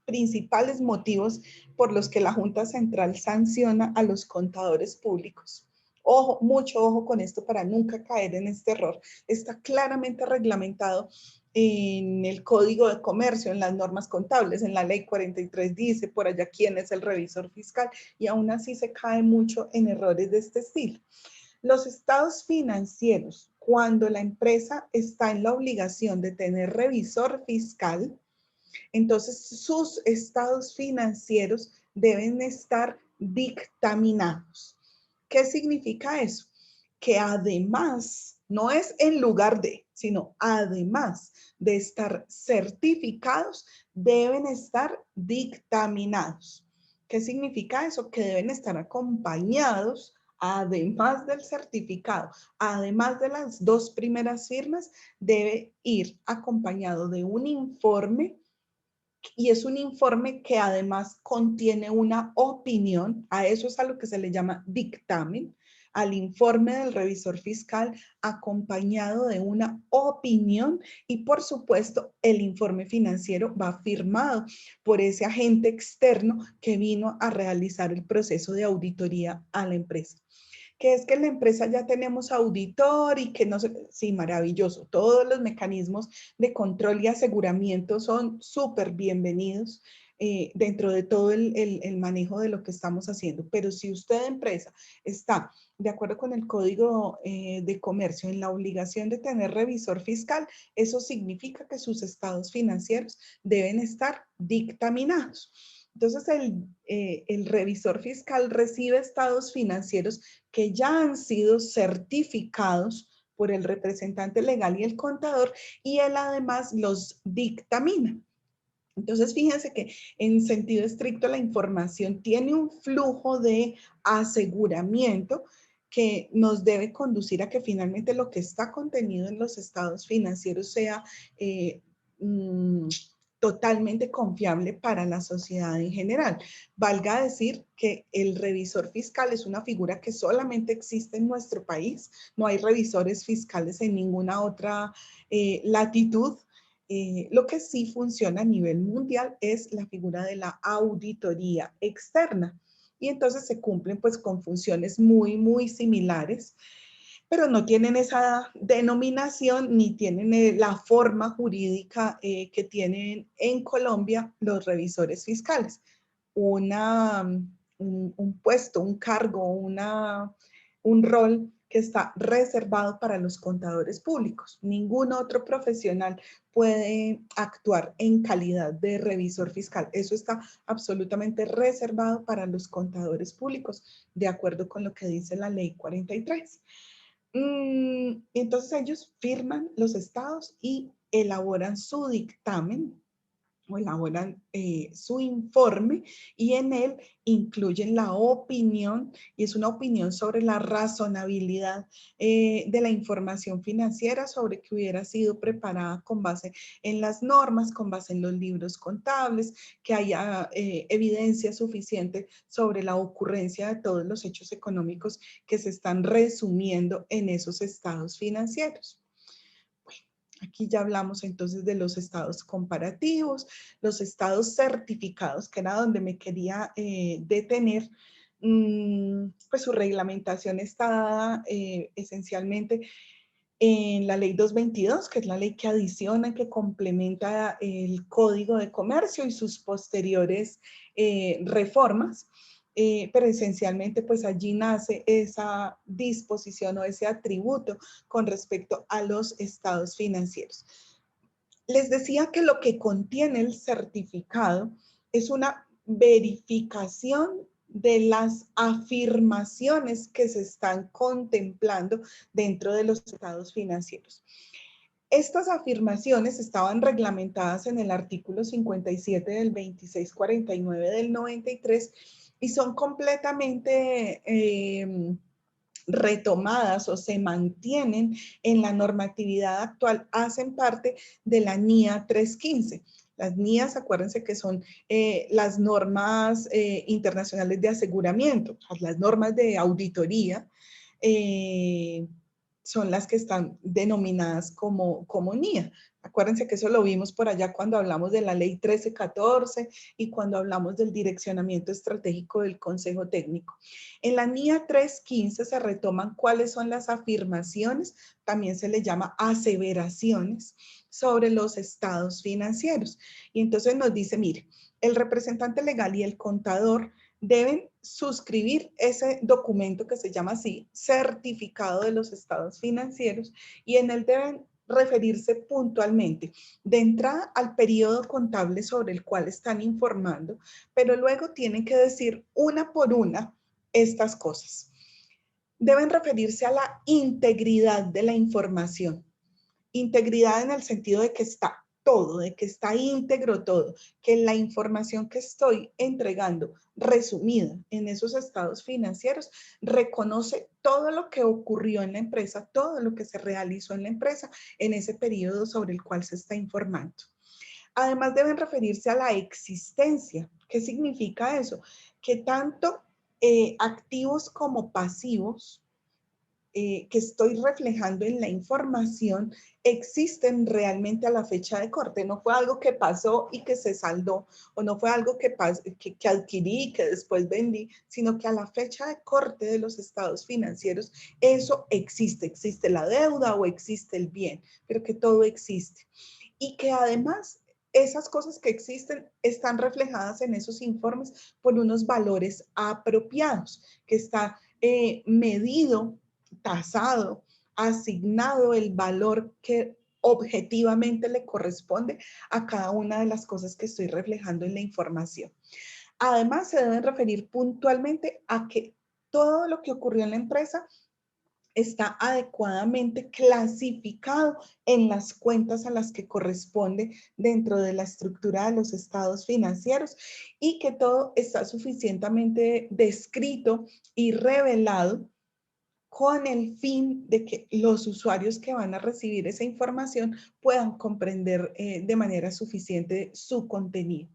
Speaker 1: principales motivos por los que la Junta Central sanciona a los contadores públicos. Ojo, mucho ojo con esto para nunca caer en este error. Está claramente reglamentado en el Código de Comercio, en las normas contables, en la Ley 43 dice por allá quién es el revisor fiscal y aún así se cae mucho en errores de este estilo. Los estados financieros, cuando la empresa está en la obligación de tener revisor fiscal, entonces sus estados financieros deben estar dictaminados. ¿Qué significa eso? Que además, no es en lugar de, sino además de estar certificados, deben estar dictaminados. ¿Qué significa eso? Que deben estar acompañados, además del certificado, además de las dos primeras firmas, debe ir acompañado de un informe, y es un informe que además contiene una opinión. A eso es a lo que se le llama dictamen, al informe del revisor fiscal acompañado de una opinión, y por supuesto el informe financiero va firmado por ese agente externo que vino a realizar el proceso de auditoría a la empresa. Que es que en la empresa ya tenemos auditor y que no sé, sí, maravilloso. Todos los mecanismos de control y aseguramiento son súper bienvenidos dentro de todo el manejo de lo que estamos haciendo. Pero si usted, empresa, está de acuerdo con el Código de Comercio en la obligación de tener revisor fiscal, eso significa que sus estados financieros deben estar dictaminados. Entonces, el revisor fiscal recibe estados financieros que ya han sido certificados por el representante legal y el contador, y él además los dictamina. Entonces, fíjense que en sentido estricto la información tiene un flujo de aseguramiento que nos debe conducir a que finalmente lo que está contenido en los estados financieros sea totalmente confiable para la sociedad en general. Valga decir que el revisor fiscal es una figura que solamente existe en nuestro país. No hay revisores fiscales en ninguna otra latitud. Lo que sí funciona a nivel mundial es la figura de la auditoría externa. Y entonces se cumplen pues con funciones muy, muy similares. pero no tienen esa denominación ni tienen la forma jurídica que tienen en Colombia los revisores fiscales. Un puesto, un cargo, un rol que está reservado para los contadores públicos. Ningún otro profesional puede actuar en calidad de revisor fiscal. Eso está absolutamente reservado para los contadores públicos, de acuerdo con lo que dice la ley 43. Entonces ellos firman los estados y elaboran su dictamen o elaboran su informe y en él incluyen la opinión, y es una opinión sobre la razonabilidad de la información financiera, sobre que hubiera sido preparada con base en las normas, con base en los libros contables, que haya evidencia suficiente sobre la ocurrencia de todos los hechos económicos que se están resumiendo en esos estados financieros. Aquí ya hablamos entonces de los estados comparativos, los estados certificados, que era donde me quería detener. Pues su reglamentación está dada esencialmente en la ley 222, que es la ley que adiciona, que complementa el Código de Comercio y sus posteriores reformas. Pero esencialmente pues allí nace esa disposición o ese atributo con respecto a los estados financieros. Les decía que lo que contiene el certificado es una verificación de las afirmaciones que se están contemplando dentro de los estados financieros. Estas afirmaciones estaban reglamentadas en el artículo 57 del 2649 del 93 y son completamente retomadas o se mantienen en la normatividad actual, hacen parte de la NIA 315. Las NIAs, acuérdense que son las normas internacionales de aseguramiento, las normas de auditoría, son las que están denominadas como NIA. Acuérdense que eso lo vimos por allá cuando hablamos de la ley 1314 y cuando hablamos del direccionamiento estratégico del Consejo Técnico. En la NIA 315 se retoman cuáles son las afirmaciones, también se le llama aseveraciones sobre los estados financieros. Y entonces nos dice, mire, el representante legal y el contador deben suscribir ese documento que se llama así, certificado de los estados financieros, y en él deben referirse puntualmente de entrada al periodo contable sobre el cual están informando, pero luego tienen que decir una por una estas cosas. Deben referirse a la integridad de la información. Integridad en el sentido de que está todo, de que está íntegro todo, que la información que estoy entregando, resumida en esos estados financieros, reconoce todo lo que ocurrió en la empresa, todo lo que se realizó en la empresa en ese periodo sobre el cual se está informando. Además deben referirse a la existencia. ¿Qué significa eso? Que tanto activos como pasivos que estoy reflejando en la información existen realmente a la fecha de corte. No fue algo que pasó y que se saldó, o no fue algo que adquirí y que después vendí, sino que a la fecha de corte de los estados financieros eso existe. Existe la deuda o existe el bien, pero que todo existe. Y que además esas cosas que existen están reflejadas en esos informes por unos valores apropiados, que está medido, tasado, asignado el valor que objetivamente le corresponde a cada una de las cosas que estoy reflejando en la información. Además, se deben referir puntualmente a que todo lo que ocurrió en la empresa está adecuadamente clasificado en las cuentas a las que corresponde dentro de la estructura de los estados financieros y que todo está suficientemente descrito y revelado con el fin de que los usuarios que van a recibir esa información puedan comprender de manera suficiente su contenido.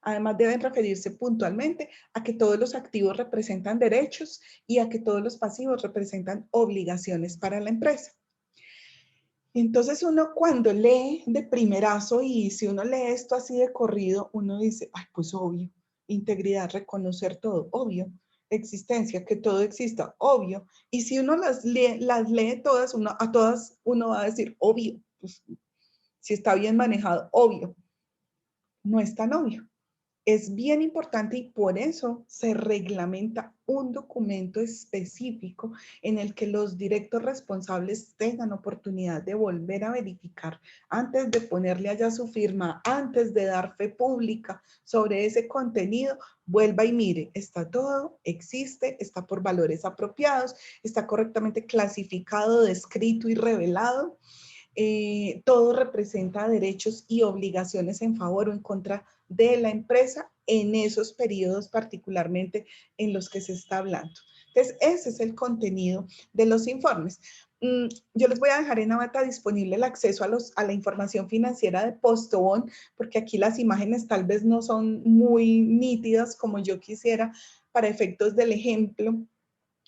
Speaker 1: Además, deben referirse puntualmente a que todos los activos representan derechos y a que todos los pasivos representan obligaciones para la empresa. Entonces uno cuando lee de primerazo y si uno lee esto así de corrido, uno dice, ay, pues obvio, integridad, reconocer todo, obvio. existencia, que todo exista, obvio. Y si uno las lee todas, a todas uno va a decir, obvio, pues, si está bien manejado, obvio. No es tan obvio. Es bien importante y por eso se reglamenta un documento específico en el que los directos responsables tengan oportunidad de volver a verificar antes de ponerle allá su firma, antes de dar fe pública sobre ese contenido, vuelva y mire, está todo, existe, está por valores apropiados, está correctamente clasificado, descrito y revelado. Todo representa derechos y obligaciones en favor o en contra de la empresa en esos periodos particularmente en los que se está hablando. Entonces, ese es el contenido de los informes. Yo les voy a dejar en Avata disponible el acceso a la información financiera de Postobón, porque aquí las imágenes tal vez no son muy nítidas como yo quisiera para efectos del ejemplo.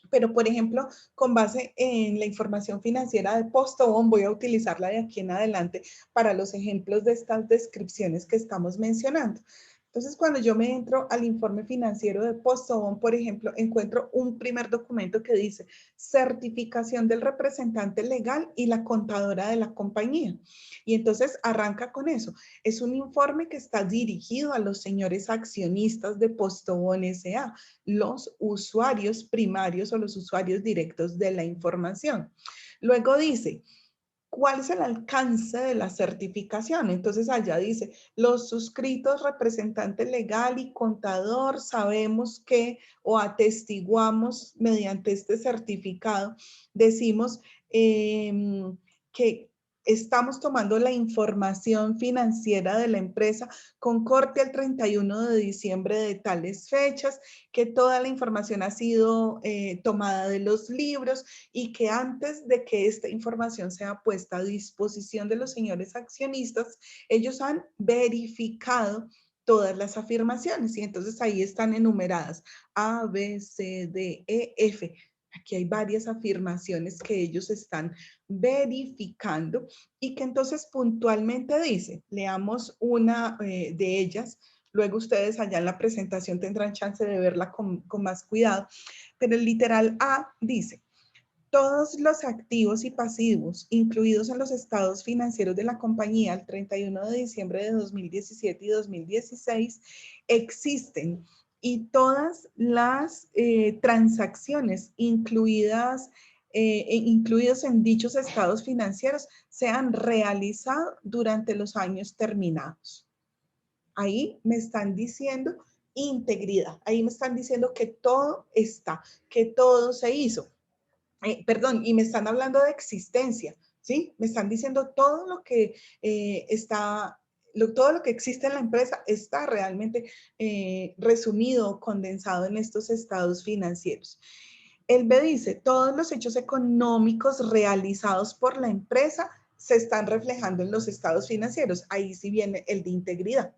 Speaker 1: Pero, por ejemplo, con base en la información financiera de Postobón, voy a utilizarla de aquí en adelante para los ejemplos de estas descripciones que estamos mencionando. Entonces, cuando yo me entro al informe financiero de Postobón, por ejemplo, encuentro un primer documento que dice certificación del representante legal y la contadora de la compañía. Y entonces arranca con eso. Es un informe que está dirigido a los señores accionistas de Postobón S.A., los usuarios primarios o los usuarios directos de la información. Luego dice, ¿cuál es el alcance de la certificación? Entonces allá dice, los suscritos representante legal y contador sabemos que o atestiguamos mediante este certificado, decimos que estamos tomando la información financiera de la empresa con corte al 31 de diciembre de tales fechas, que toda la información ha sido tomada de los libros y que antes de que esta información sea puesta a disposición de los señores accionistas, ellos han verificado todas las afirmaciones y entonces ahí están enumeradas A, B, C, D, E, F. Aquí hay varias afirmaciones que ellos están verificando y que entonces puntualmente dice, leamos una de ellas, luego ustedes allá en la presentación tendrán chance de verla con más cuidado, pero el literal A dice, todos los activos y pasivos incluidos en los estados financieros de la compañía al 31 de diciembre de 2017 y 2016 existen y todas las transacciones incluidas en dichos estados financieros se han realizado durante los años terminados. Ahí me están diciendo integridad, ahí me están diciendo que todo está, que todo se hizo. Perdón, y me están hablando de existencia, ¿sí? Me están diciendo todo lo que todo lo que existe en la empresa está realmente resumido, condensado en estos estados financieros. El B dice, todos los hechos económicos realizados por la empresa se están reflejando en los estados financieros. Ahí sí viene el de integridad.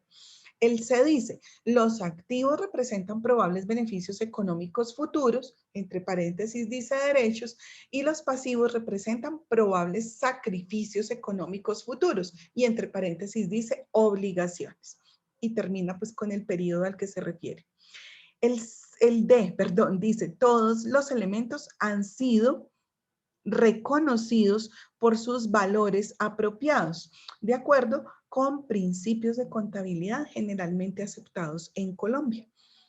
Speaker 1: El C dice, los activos representan probables beneficios económicos futuros, entre paréntesis dice derechos, y los pasivos representan probables sacrificios económicos futuros, y entre paréntesis dice obligaciones. Y termina pues con el periodo al que se refiere. El D, perdón, dice, todos los elementos han sido reconocidos por sus valores apropiados, de acuerdo con principios de contabilidad generalmente aceptados en Colombia.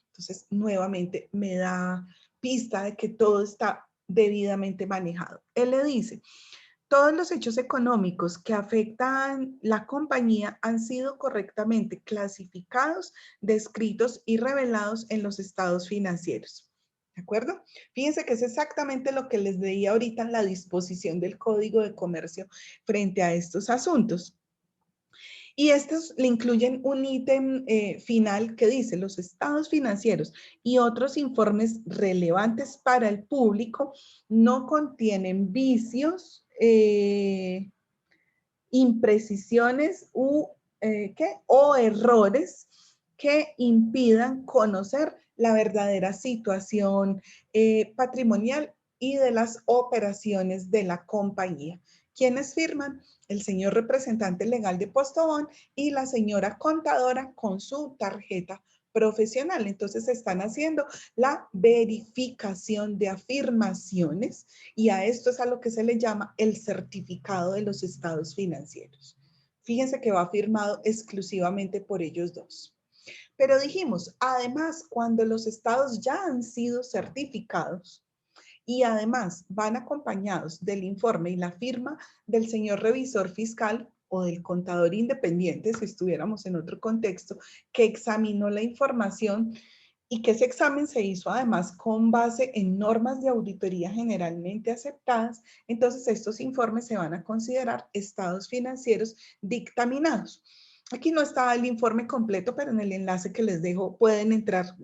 Speaker 1: Entonces, nuevamente me da pista de que todo está debidamente manejado. Él le dice, todos los hechos económicos que afectan la compañía han sido correctamente clasificados, descritos y revelados en los estados financieros. ¿De acuerdo? Fíjense que es exactamente lo que les leí ahorita en la disposición del Código de Comercio frente a estos asuntos. Y estos le incluyen un ítem final que dice, los estados financieros y otros informes relevantes para el público no contienen vicios, imprecisiones o errores que impidan conocer la verdadera situación patrimonial y de las operaciones de la compañía. ¿Quiénes firman? El señor representante legal de Postobón y la señora contadora con su tarjeta profesional. Entonces están haciendo la verificación de afirmaciones y a esto es a lo que se le llama el certificado de los estados financieros. Fíjense que va firmado exclusivamente por ellos dos. Pero dijimos, además, cuando los estados ya han sido certificados y además van acompañados del informe y la firma del señor revisor fiscal o del contador independiente, si estuviéramos en otro contexto, que examinó la información y que ese examen se hizo además con base en normas de auditoría generalmente aceptadas, entonces estos informes se van a considerar estados financieros dictaminados. Aquí no está el informe completo, pero en el enlace que les dejo pueden entrar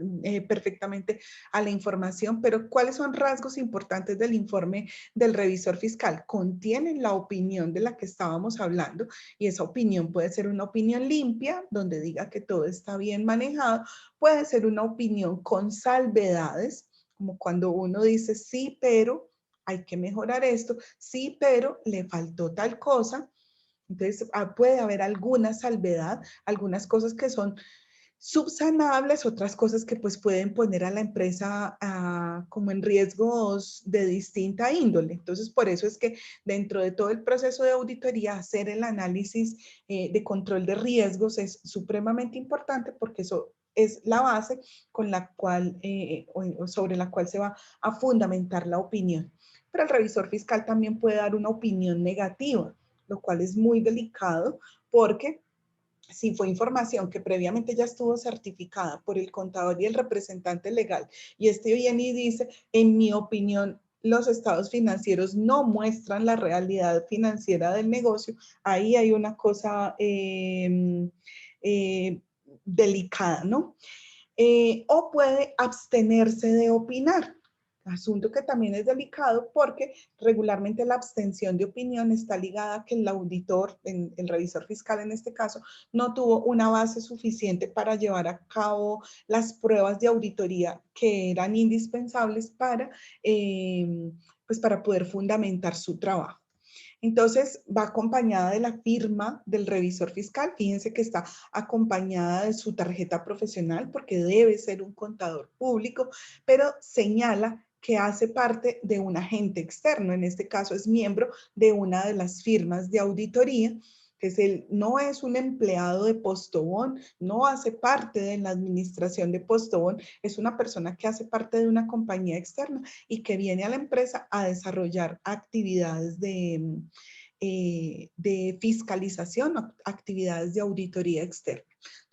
Speaker 1: perfectamente a la información. Pero ¿cuáles son rasgos importantes del informe del revisor fiscal? Contienen la opinión de la que estábamos hablando y esa opinión puede ser una opinión limpia, donde diga que todo está bien manejado, puede ser una opinión con salvedades, como cuando uno dice sí, pero hay que mejorar esto, sí, pero le faltó tal cosa. Entonces, puede haber alguna salvedad, algunas cosas que son subsanables, otras cosas que pues pueden poner a la empresa como en riesgos de distinta índole. Entonces, por eso es que dentro de todo el proceso de auditoría, hacer el análisis de control de riesgos es supremamente importante porque eso es la base con la cual, o sobre la cual se va a fundamentar la opinión. Pero el revisor fiscal también puede dar una opinión negativa, lo cual es muy delicado porque si fue información que previamente ya estuvo certificada por el contador y el representante legal, y este viene y dice, en mi opinión, los estados financieros no muestran la realidad financiera del negocio, ahí hay una cosa delicada, ¿no? O puede abstenerse de opinar. Asunto que también es delicado porque regularmente la abstención de opinión está ligada a que el auditor, el revisor fiscal en este caso, no tuvo una base suficiente para llevar a cabo las pruebas de auditoría que eran indispensables pues para poder fundamentar su trabajo. Entonces, va acompañada de la firma del revisor fiscal. Fíjense que está acompañada de su tarjeta profesional porque debe ser un contador público, pero señala que hace parte de un agente externo. En este caso es miembro de una de las firmas de auditoría, que es no es un empleado de Postobón, no hace parte de la administración de Postobón, es una persona que hace parte de una compañía externa y que viene a la empresa a desarrollar actividades de fiscalización, actividades de auditoría externa.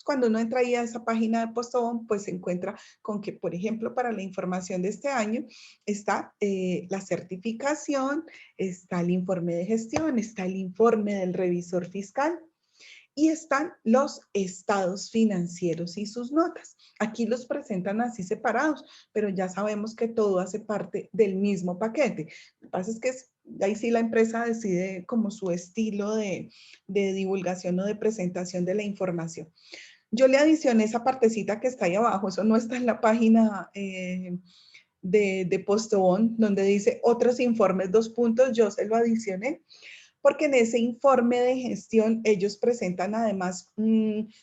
Speaker 1: Cuando uno entra ahí a esa página de Postobón, pues se encuentra con que, por ejemplo, para la información de este año está la certificación, está el informe de gestión, está el informe del revisor fiscal, y están los estados financieros y sus notas. Aquí los presentan así separados, pero ya sabemos que todo hace parte del mismo paquete. Lo que pasa es que ahí sí la empresa decide como su estilo de divulgación o de presentación de la información. Yo le adicioné esa partecita que está ahí abajo, eso no está en la página de Postobón, donde dice otros informes, 2 puntos, yo se lo adicioné porque en ese informe de gestión ellos presentan además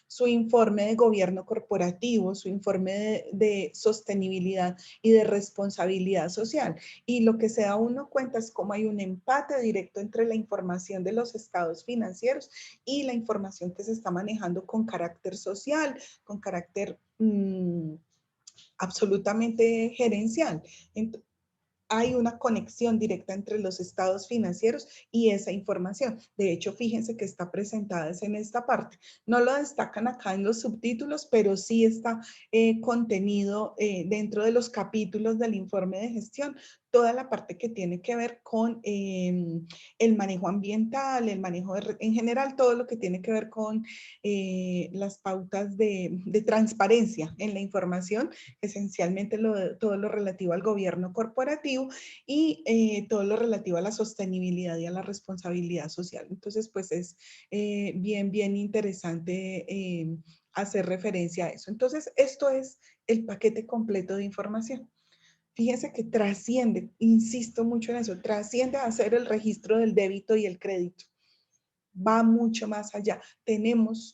Speaker 1: su informe de gobierno corporativo, su informe de sostenibilidad y de responsabilidad social. Y lo que se da uno cuenta es cómo hay un empate directo entre la información de los estados financieros y la información que se está manejando con carácter social, con carácter absolutamente gerencial. Entonces, hay una conexión directa entre los estados financieros y esa información. De hecho, fíjense que está presentada en esta parte. No lo destacan acá en los subtítulos, pero sí está contenido dentro de los capítulos del informe de gestión, toda la parte que tiene que ver con el manejo ambiental, el manejo en general, todo lo que tiene que ver con las pautas de transparencia en la información, esencialmente todo lo relativo al gobierno corporativo y todo lo relativo a la sostenibilidad y a la responsabilidad social. Entonces, pues es bien interesante hacer referencia a eso. Entonces, esto es el paquete completo de información. Fíjense que trasciende, insisto mucho en eso, trasciende a hacer el registro del débito y el crédito. va mucho más allá.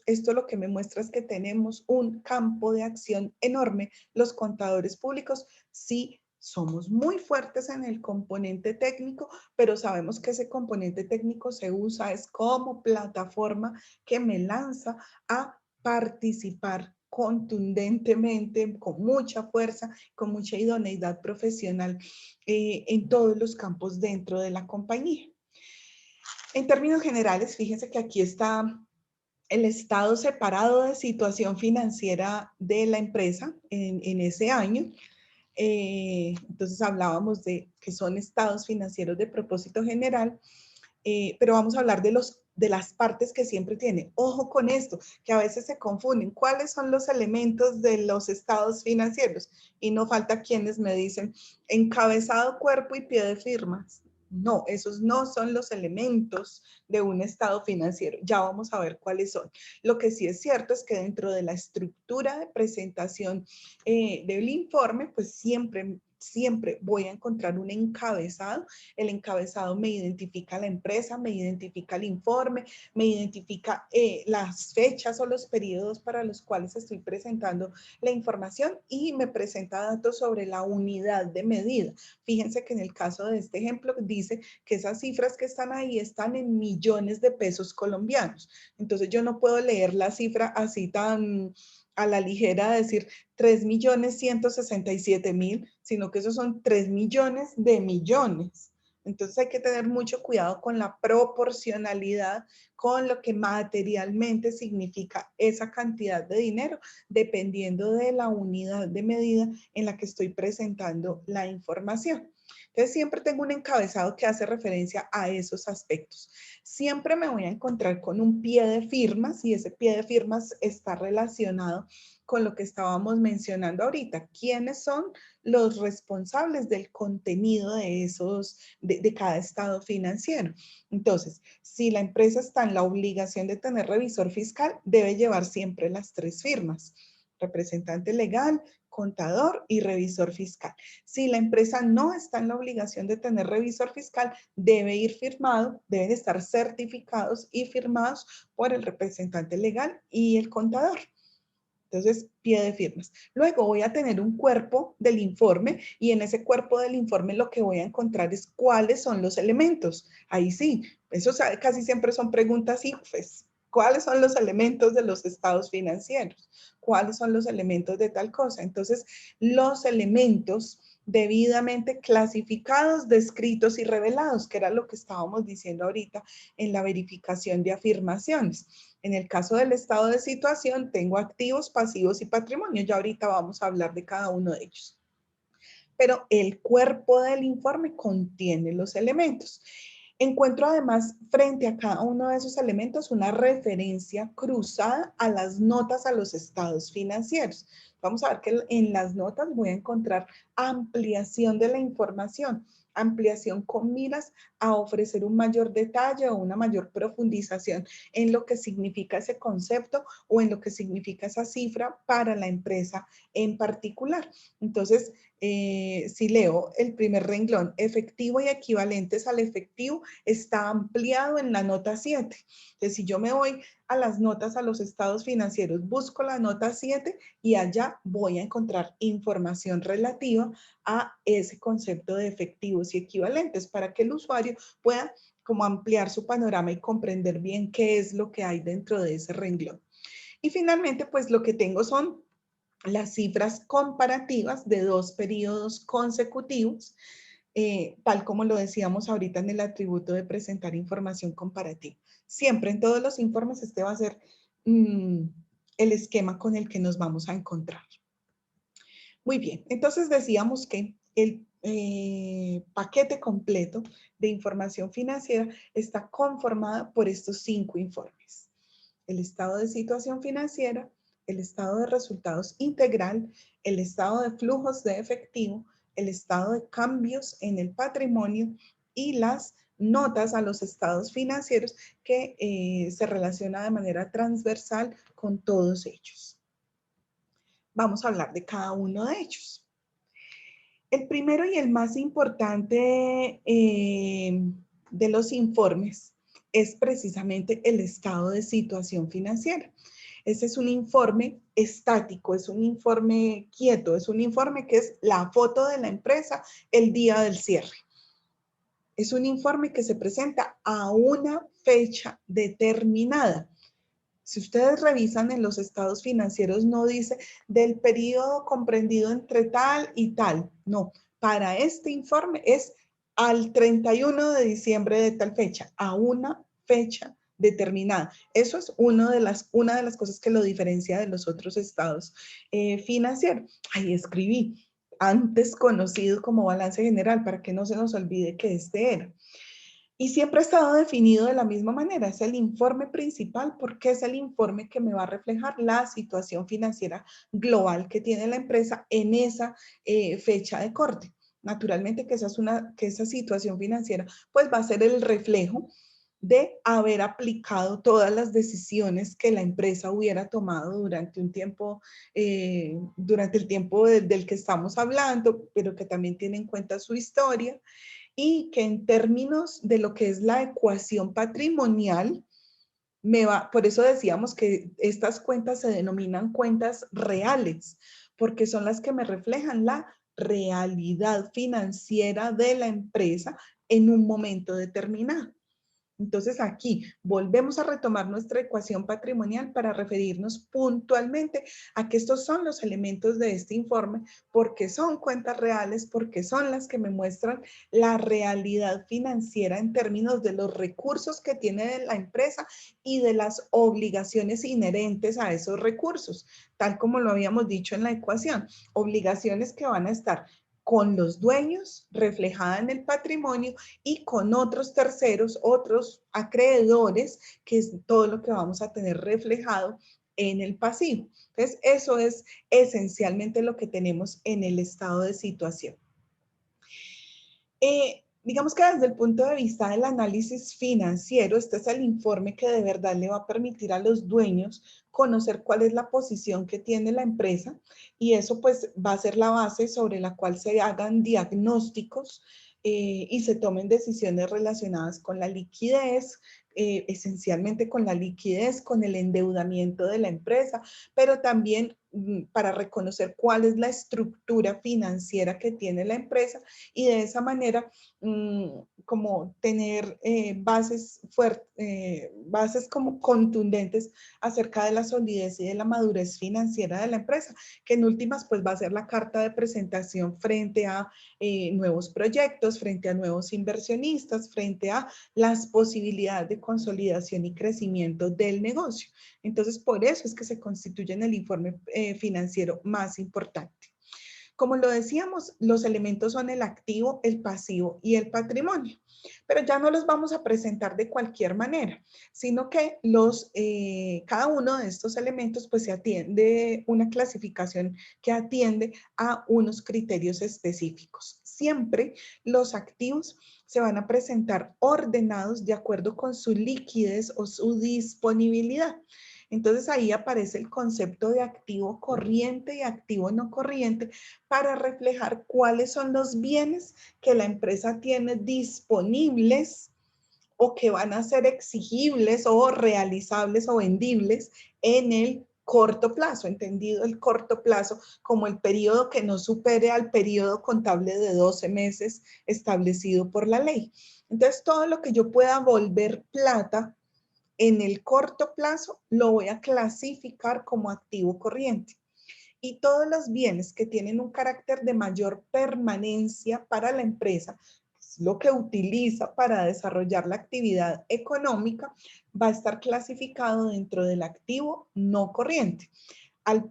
Speaker 1: Esto lo que me muestra es que tenemos un campo de acción enorme. Los contadores públicos sí somos muy fuertes en el componente técnico, pero sabemos que ese componente técnico se usa es como plataforma que me lanza a participar contundentemente, con mucha fuerza, con mucha idoneidad profesional en todos los campos dentro de la compañía. En términos generales, fíjense que aquí está el estado separado de situación financiera de la empresa en ese año. Entonces hablábamos de que son estados financieros de propósito general, pero vamos a hablar de las partes que siempre tiene. Ojo con esto, que a veces se confunden. ¿Cuáles son los elementos de los estados financieros? Y no falta quienes me dicen encabezado, cuerpo y pie de firmas. No, esos no son los elementos de un estado financiero. Ya vamos a ver cuáles son. Lo que sí es cierto es que dentro de la estructura de presentación del informe, pues siempre voy a encontrar un encabezado. El encabezado me identifica la empresa, me identifica el informe, me identifica las fechas o los periodos para los cuales estoy presentando la información y me presenta datos sobre la unidad de medida. Fíjense que en el caso de este ejemplo dice que esas cifras que están ahí están en millones de pesos colombianos. Entonces yo no puedo leer la cifra así tan a la ligera de decir 3.167.000, sino que esos son 3 millones de millones. Entonces hay que tener mucho cuidado con la proporcionalidad, con lo que materialmente significa esa cantidad de dinero, dependiendo de la unidad de medida en la que estoy presentando la información. Entonces siempre tengo un encabezado que hace referencia a esos aspectos. Siempre me voy a encontrar con un pie de firmas y ese pie de firmas está relacionado con lo que estábamos mencionando ahorita. ¿Quiénes son los responsables del contenido de cada estado financiero? Entonces, si la empresa está en la obligación de tener revisor fiscal, debe llevar siempre las 3 firmas: representante legal, contador y revisor fiscal. Si la empresa no está en la obligación de tener revisor fiscal, debe ir firmado, deben estar certificados y firmados por el representante legal y el contador. Entonces, pie de firmas. Luego voy a tener un cuerpo del informe y en ese cuerpo del informe lo que voy a encontrar es cuáles son los elementos. Ahí sí, eso casi siempre son preguntas ICFES. ¿Cuáles son los elementos de los estados financieros? ¿Cuáles son los elementos de tal cosa? Entonces, los elementos debidamente clasificados, descritos y revelados, que era lo que estábamos diciendo ahorita en la verificación de afirmaciones. En el caso del estado de situación, tengo activos, pasivos y patrimonio. Ya ahorita vamos a hablar de cada uno de ellos. Pero el cuerpo del informe contiene los elementos. Encuentro además frente a cada uno de esos elementos una referencia cruzada a las notas a los estados financieros. Vamos a ver que en las notas voy a encontrar ampliación de la información, ampliación con miras a ofrecer un mayor detalle o una mayor profundización en lo que significa ese concepto o en lo que significa esa cifra para la empresa en particular. Entonces, si leo el primer renglón, efectivo y equivalentes al efectivo, está ampliado en la nota 7. Entonces, si yo me voy a las notas, a los estados financieros, busco la nota 7 y allá voy a encontrar información relativa a ese concepto de efectivos y equivalentes para que el usuario pueda como ampliar su panorama y comprender bien qué es lo que hay dentro de ese renglón. Y finalmente, pues lo que tengo son las cifras comparativas de 2 periodos consecutivos, tal como lo decíamos ahorita en el atributo de presentar información comparativa. Siempre en todos los informes este va a ser el esquema con el que nos vamos a encontrar. Muy bien, entonces decíamos que el paquete completo de información financiera está conformado por estos 5 informes: el estado de situación financiera, el estado de resultados integral, el estado de flujos de efectivo, el estado de cambios en el patrimonio y las notas a los estados financieros que se relaciona de manera transversal con todos ellos. Vamos a hablar de cada uno de ellos. El primero y el más importante de los informes es precisamente el estado de situación financiera. Ese es un informe estático, es un informe quieto, es un informe que es la foto de la empresa el día del cierre. Es un informe que se presenta a una fecha determinada. Si ustedes revisan en los estados financieros, no dice del periodo comprendido entre tal y tal. No, para este informe es al 31 de diciembre de tal fecha, a una fecha determinada. Eso es una de las cosas que lo diferencia de los otros estados financieros. Ahí escribí, antes conocido como balance general, para que no se nos olvide que este era. Y siempre ha estado definido de la misma manera, es el informe principal porque es el informe que me va a reflejar la situación financiera global que tiene la empresa en esa fecha de corte. Naturalmente que esa situación financiera pues va a ser el reflejo de haber aplicado todas las decisiones que la empresa hubiera tomado durante un tiempo, durante el tiempo del que estamos hablando, pero que también tiene en cuenta su historia, y que en términos de lo que es la ecuación patrimonial, por eso decíamos que estas cuentas se denominan cuentas reales, porque son las que me reflejan la realidad financiera de la empresa en un momento determinado. Entonces aquí volvemos a retomar nuestra ecuación patrimonial para referirnos puntualmente a que estos son los elementos de este informe, porque son cuentas reales, porque son las que me muestran la realidad financiera en términos de los recursos que tiene la empresa y de las obligaciones inherentes a esos recursos, tal como lo habíamos dicho en la ecuación, obligaciones que van a estar con los dueños, reflejada en el patrimonio, y con otros terceros, otros acreedores, que es todo lo que vamos a tener reflejado en el pasivo. Entonces, eso es esencialmente lo que tenemos en el estado de situación. Digamos que desde el punto de vista del análisis financiero, este es el informe que de verdad le va a permitir a los dueños conocer cuál es la posición que tiene la empresa, y eso pues va a ser la base sobre la cual se hagan diagnósticos y se tomen decisiones relacionadas con la liquidez, esencialmente con la liquidez, con el endeudamiento de la empresa, pero también para reconocer cuál es la estructura financiera que tiene la empresa, y de esa manera como tener bases fuertes, bases como contundentes acerca de la solidez y de la madurez financiera de la empresa, que en últimas pues va a ser la carta de presentación frente a nuevos proyectos, frente a nuevos inversionistas, frente a las posibilidades de consolidación y crecimiento del negocio. Entonces, por eso es que se constituye en el informe financiero más importante. Como lo decíamos, los elementos son el activo, el pasivo y el patrimonio, pero ya no los vamos a presentar de cualquier manera, sino que cada uno de estos elementos pues se atiende una clasificación que atiende a unos criterios específicos. Siempre los activos se van a presentar ordenados de acuerdo con su liquidez o su disponibilidad. Entonces ahí aparece el concepto de activo corriente y activo no corriente para reflejar cuáles son los bienes que la empresa tiene disponibles o que van a ser exigibles o realizables o vendibles en el corto plazo, entendido el corto plazo como el periodo que no supere al periodo contable de 12 meses establecido por la ley. Entonces, todo lo que yo pueda volver plata en el corto plazo lo voy a clasificar como activo corriente. Y todos los bienes que tienen un carácter de mayor permanencia para la empresa, es lo que utiliza para desarrollar la actividad económica, va a estar clasificado dentro del activo no corriente. Al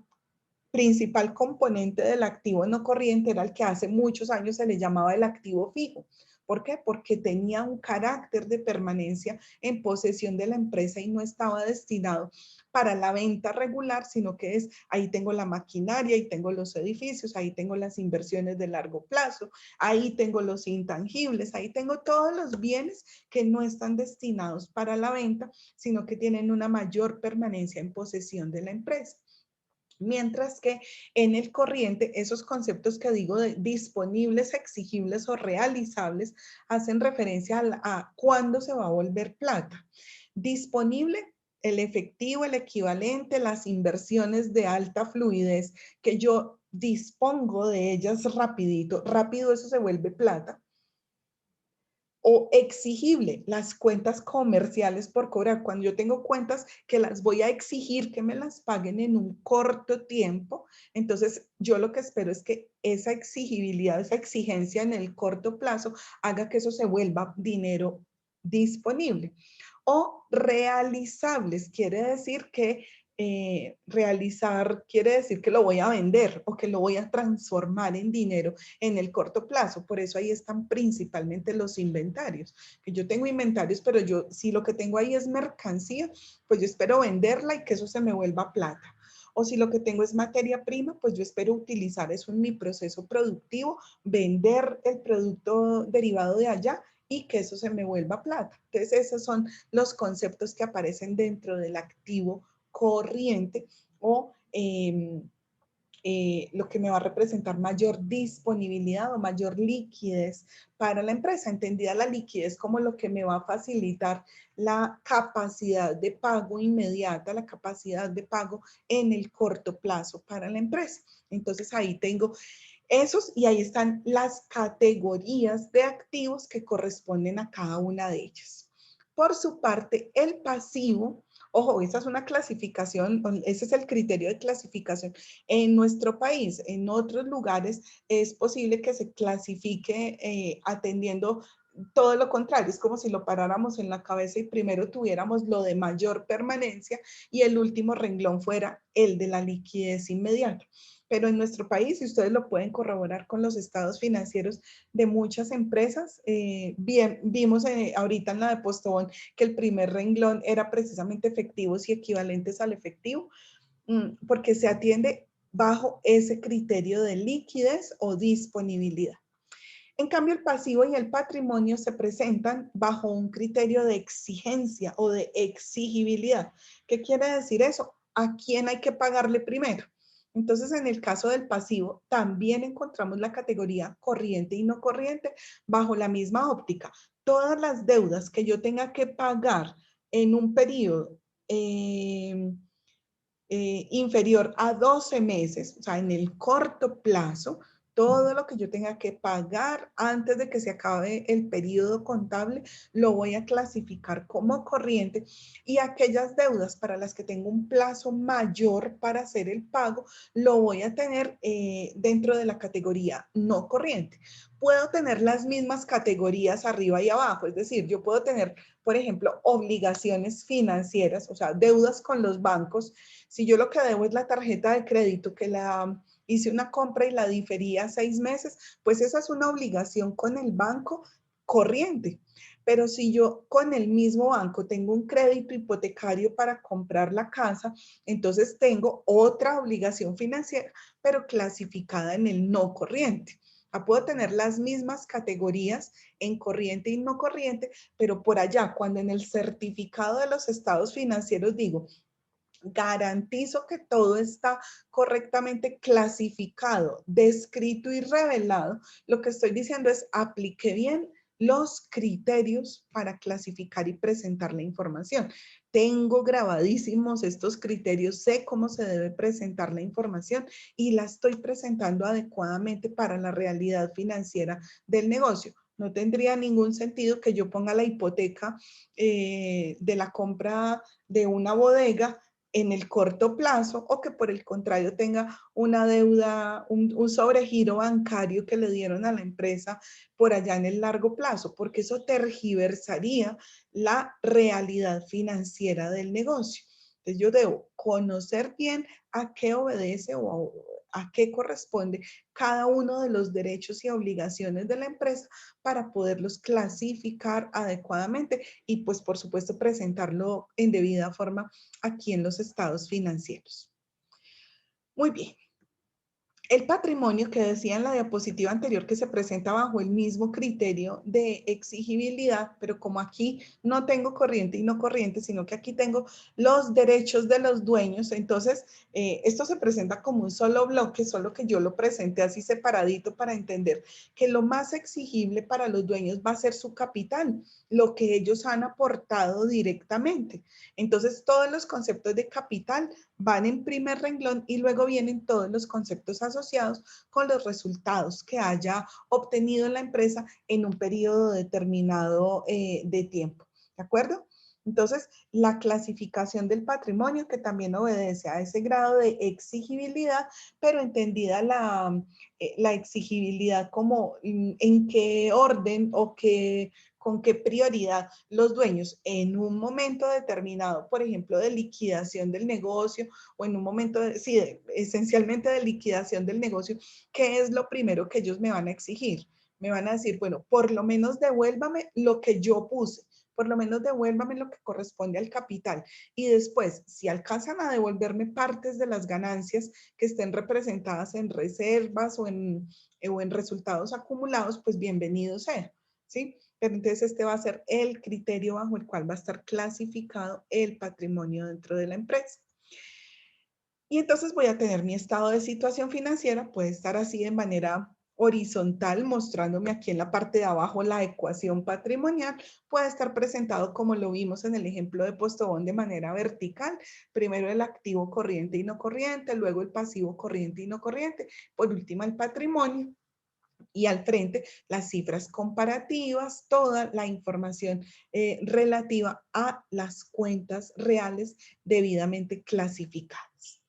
Speaker 1: principal componente del activo no corriente era el que hace muchos años se le llamaba el activo fijo. ¿Por qué? Porque tenía un carácter de permanencia en posesión de la empresa y no estaba destinado para la venta regular, sino que ahí tengo la maquinaria, ahí tengo los edificios, ahí tengo las inversiones de largo plazo, ahí tengo los intangibles, ahí tengo todos los bienes que no están destinados para la venta, sino que tienen una mayor permanencia en posesión de la empresa. Mientras que en el corriente, esos conceptos que digo de disponibles, exigibles o realizables, hacen referencia a cuándo se va a volver plata. Disponible, el efectivo, el equivalente, las inversiones de alta fluidez, que yo dispongo de ellas rapidito, rápido eso se vuelve plata. O exigible, las cuentas comerciales por cobrar. Cuando yo tengo cuentas que las voy a exigir que me las paguen en un corto tiempo, entonces yo lo que espero es que esa exigibilidad, esa exigencia en el corto plazo haga que eso se vuelva dinero disponible. O realizables, quiere decir que realizar quiere decir que lo voy a vender o que lo voy a transformar en dinero en el corto plazo. Por eso ahí están principalmente los inventarios. Que yo tengo inventarios, pero yo, si lo que tengo ahí es mercancía, pues yo espero venderla y que eso se me vuelva plata. O si lo que tengo es materia prima, pues yo espero utilizar eso en mi proceso productivo, vender el producto derivado de allá y que eso se me vuelva plata. Entonces, esos son los conceptos que aparecen dentro del activo corriente o lo que me va a representar mayor disponibilidad o mayor liquidez para la empresa. Entendida la liquidez como lo que me va a facilitar la capacidad de pago inmediata, la capacidad de pago en el corto plazo para la empresa. Entonces ahí tengo esos y ahí están las categorías de activos que corresponden a cada una de ellas. Por su parte, el pasivo, ojo, esa es una clasificación, ese es el criterio de clasificación en nuestro país. En otros lugares es posible que se clasifique atendiendo todo lo contrario, es como si lo paráramos en la cabeza y primero tuviéramos lo de mayor permanencia y el último renglón fuera el de la liquidez inmediata. Pero en nuestro país, y ustedes lo pueden corroborar con los estados financieros de muchas empresas, vimos ahorita en la de Postobón que el primer renglón era precisamente efectivos y equivalentes al efectivo, porque se atiende bajo ese criterio de liquidez o disponibilidad. En cambio, el pasivo y el patrimonio se presentan bajo un criterio de exigencia o de exigibilidad. ¿Qué quiere decir eso? ¿A quién hay que pagarle primero? Entonces, en el caso del pasivo, también encontramos la categoría corriente y no corriente bajo la misma óptica. Todas las deudas que yo tenga que pagar en un periodo inferior a 12 meses, o sea, en el corto plazo, todo lo que yo tenga que pagar antes de que se acabe el periodo contable, lo voy a clasificar como corriente y aquellas deudas para las que tengo un plazo mayor para hacer el pago, lo voy a tener dentro de la categoría no corriente. Puedo tener las mismas categorías arriba y abajo, es decir, yo puedo tener, por ejemplo, obligaciones financieras, o sea, deudas con los bancos. Si yo lo que debo es la tarjeta de crédito que la hice una compra y la difería 6 meses, pues esa es una obligación con el banco corriente. Pero si yo con el mismo banco tengo un crédito hipotecario para comprar la casa, entonces tengo otra obligación financiera, pero clasificada en el no corriente. Puedo tener las mismas categorías en corriente y no corriente, pero por allá, cuando en el certificado de los estados financieros digo, garantizo que todo está correctamente clasificado, descrito y revelado, lo que estoy diciendo es aplique bien los criterios para clasificar y presentar la información. Tengo grabadísimos estos criterios, sé cómo se debe presentar la información y la estoy presentando adecuadamente para la realidad financiera del negocio. No tendría ningún sentido que yo ponga la hipoteca de la compra de una bodega en el corto plazo o que por el contrario tenga una deuda, un sobregiro bancario que le dieron a la empresa por allá en el largo plazo, porque eso tergiversaría la realidad financiera del negocio. Entonces yo debo conocer bien a qué obedece o a qué corresponde cada uno de los derechos y obligaciones de la empresa para poderlos clasificar adecuadamente y pues por supuesto presentarlo en debida forma aquí en los estados financieros. Muy bien. El patrimonio que decía en la diapositiva anterior que se presenta bajo el mismo criterio de exigibilidad, pero como aquí no tengo corriente y no corriente, sino que aquí tengo los derechos de los dueños, entonces esto se presenta como un solo bloque, solo que yo lo presenté así separadito para entender que lo más exigible para los dueños va a ser su capital, lo que ellos han aportado directamente. Entonces todos los conceptos de capital van en primer renglón y luego vienen todos los conceptos asociados con los resultados que haya obtenido la empresa en un periodo determinado de tiempo. ¿De acuerdo? Entonces, la clasificación del patrimonio que también obedece a ese grado de exigibilidad, pero entendida la exigibilidad como en qué orden o con qué prioridad los dueños en un momento determinado, por ejemplo, de liquidación del negocio o en un momento, sí, esencialmente de liquidación del negocio, ¿qué es lo primero que ellos me van a exigir? Me van a decir, bueno, por lo menos devuélvame lo que yo puse, por lo menos devuélvame lo que corresponde al capital. Y después, si alcanzan a devolverme partes de las ganancias que estén representadas en reservas o en resultados acumulados, pues bienvenido sea, ¿sí? Pero entonces este va a ser el criterio bajo el cual va a estar clasificado el patrimonio dentro de la empresa. Y entonces voy a tener mi estado de situación financiera, puede estar así de manera horizontal, mostrándome aquí en la parte de abajo la ecuación patrimonial, puede estar presentado como lo vimos en el ejemplo de Postobón de manera vertical, primero el activo corriente y no corriente, luego el pasivo corriente y no corriente, por último el patrimonio y al frente las cifras comparativas, toda la información relativa a las cuentas reales debidamente clasificadas.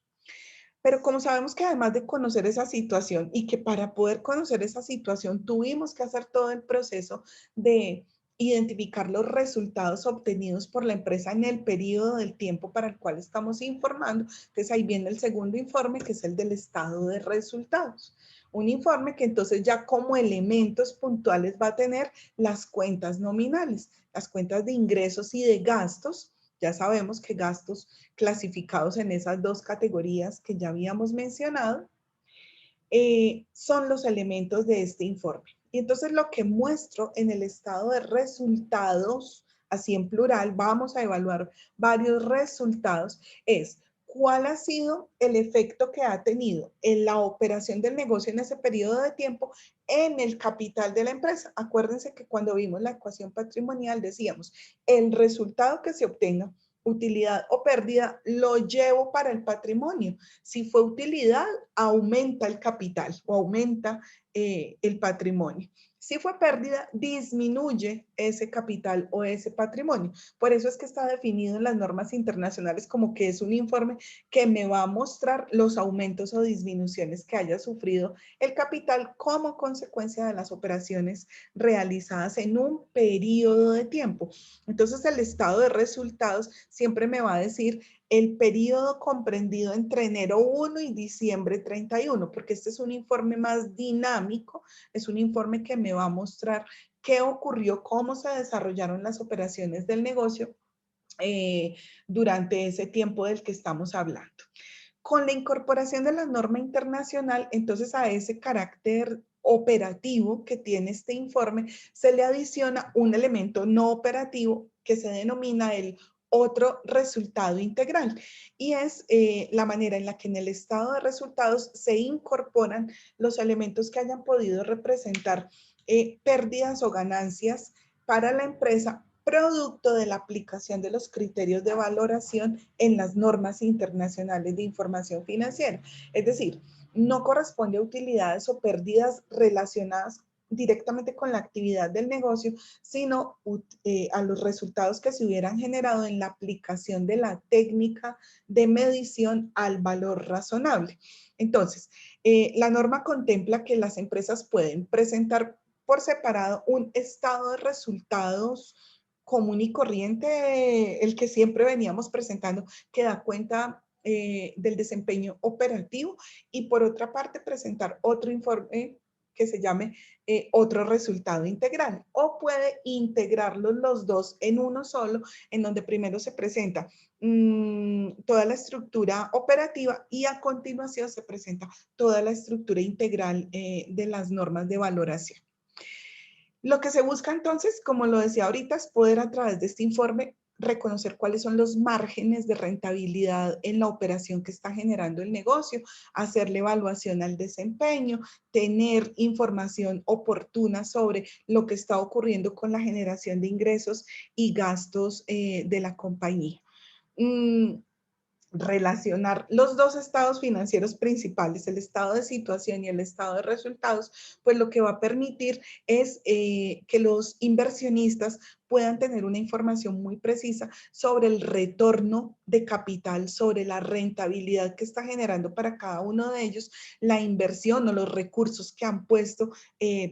Speaker 1: Pero como sabemos que además de conocer esa situación y que para poder conocer esa situación tuvimos que hacer todo el proceso de identificar los resultados obtenidos por la empresa en el periodo del tiempo para el cual estamos informando. Entonces ahí viene el segundo informe, que es el del estado de resultados. Un informe que entonces ya como elementos puntuales va a tener las cuentas nominales, las cuentas de ingresos y de gastos. Ya sabemos que gastos clasificados en esas dos categorías que ya habíamos mencionado, son los elementos de este informe. Y entonces lo que muestro en el estado de resultados, así en plural, vamos a evaluar varios resultados, es cuál ha sido el efecto que ha tenido en la operación del negocio en ese periodo de tiempo en el capital de la empresa. Acuérdense que cuando vimos la ecuación patrimonial decíamos, el resultado que se obtenga, utilidad o pérdida, lo llevo para el patrimonio. Si fue utilidad, aumenta el capital o aumenta el patrimonio. Si fue pérdida, disminuye ese capital o ese patrimonio. Por eso es que está definido en las normas internacionales como que es un informe que me va a mostrar los aumentos o disminuciones que haya sufrido el capital como consecuencia de las operaciones realizadas en un periodo de tiempo. Entonces, el estado de resultados siempre me va a decir el periodo comprendido entre enero 1 y diciembre 31, porque este es un informe más dinámico, es un informe que me va a mostrar qué ocurrió, cómo se desarrollaron las operaciones del negocio durante ese tiempo del que estamos hablando. Con la incorporación de la norma internacional, entonces a ese carácter operativo que tiene este informe, se le adiciona un elemento no operativo que se denomina el otro resultado integral y es la manera en la que en el estado de resultados se incorporan los elementos que hayan podido representar pérdidas o ganancias para la empresa producto de la aplicación de los criterios de valoración en las normas internacionales de información financiera. Es decir, no corresponde a utilidades o pérdidas relacionadas directamente con la actividad del negocio, sino a los resultados que se hubieran generado en la aplicación de la técnica de medición al valor razonable. Entonces, la norma contempla que las empresas pueden presentar por separado un estado de resultados común y corriente, el que siempre veníamos presentando, que da cuenta del desempeño operativo y por otra parte presentar otro informe que se llame otro resultado integral, o puede integrarlos los dos en uno solo, en donde primero se presenta toda la estructura operativa y a continuación se presenta toda la estructura integral de las normas de valoración. Lo que se busca entonces, como lo decía ahorita, es poder a través de este informe reconocer cuáles son los márgenes de rentabilidad en la operación que está generando el negocio, hacerle evaluación al desempeño, tener información oportuna sobre lo que está ocurriendo con la generación de ingresos y gastos de la compañía. Relacionar los dos estados financieros principales, el estado de situación y el estado de resultados, pues lo que va a permitir es que los inversionistas puedan tener una información muy precisa sobre el retorno de capital, sobre la rentabilidad que está generando para cada uno de ellos la inversión o los recursos que han puesto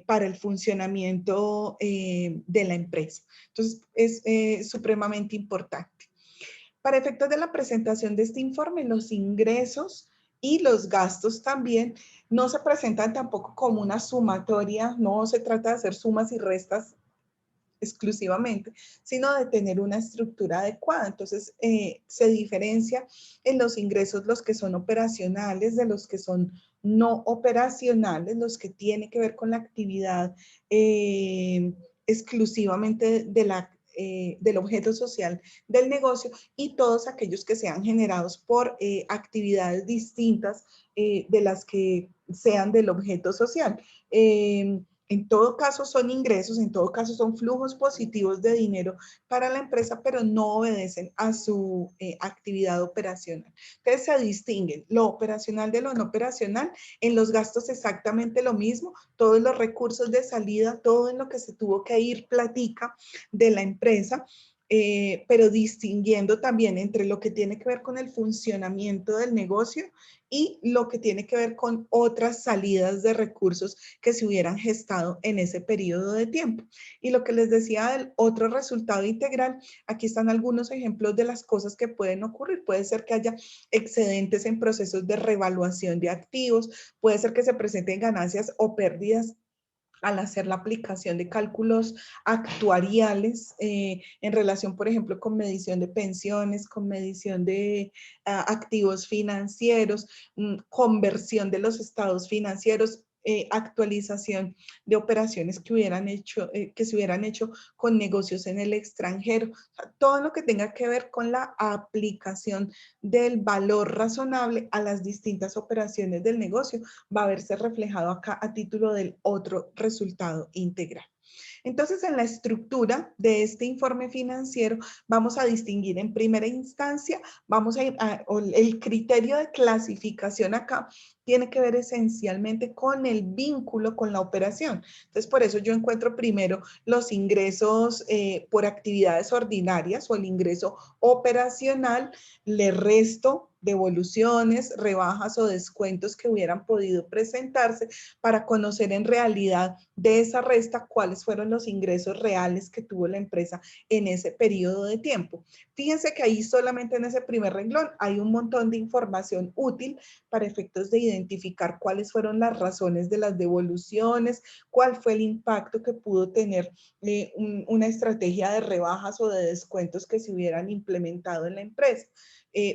Speaker 1: para el funcionamiento de la empresa. Entonces, es supremamente importante. Para efectos de la presentación de este informe, los ingresos y los gastos también no se presentan tampoco como una sumatoria, no se trata de hacer sumas y restas exclusivamente, sino de tener una estructura adecuada. Entonces, se diferencia en los ingresos los que son operacionales de los que son no operacionales, los que tienen que ver con la actividad exclusivamente del objeto social del negocio y todos aquellos que sean generados por actividades distintas de las que sean del objeto social. En todo caso son ingresos, en todo caso son flujos positivos de dinero para la empresa, pero no obedecen a su actividad operacional. Entonces se distinguen lo operacional de lo no operacional. En los gastos exactamente lo mismo, todos los recursos de salida, todo en lo que se tuvo que ir platica de la empresa. Pero distinguiendo también entre lo que tiene que ver con el funcionamiento del negocio y lo que tiene que ver con otras salidas de recursos que se hubieran gestado en ese periodo de tiempo. Y lo que les decía del otro resultado integral, aquí están algunos ejemplos de las cosas que pueden ocurrir. Puede ser que haya excedentes en procesos de revaluación de activos, puede ser que se presenten ganancias o pérdidas al hacer la aplicación de cálculos actuariales en relación, por ejemplo, con medición de pensiones, con medición de activos financieros, conversión de los estados financieros, actualización de operaciones que se hubieran hecho con negocios en el extranjero. O sea, todo lo que tenga que ver con la aplicación del valor razonable a las distintas operaciones del negocio va a verse reflejado acá a título del otro resultado integral. Entonces, en la estructura de este informe financiero vamos a distinguir en primera instancia, vamos a ir el criterio de clasificación acá tiene que ver esencialmente con el vínculo con la operación. Entonces, por eso yo encuentro primero los ingresos por actividades ordinarias o el ingreso operacional, le resto devoluciones, rebajas o descuentos que hubieran podido presentarse para conocer en realidad de esa resta cuáles fueron los ingresos reales que tuvo la empresa en ese periodo de tiempo. Fíjense que ahí solamente en ese primer renglón hay un montón de información útil para efectos de identificar cuáles fueron las razones de las devoluciones, cuál fue el impacto que pudo tener una estrategia de rebajas o de descuentos que se hubieran implementado en la empresa.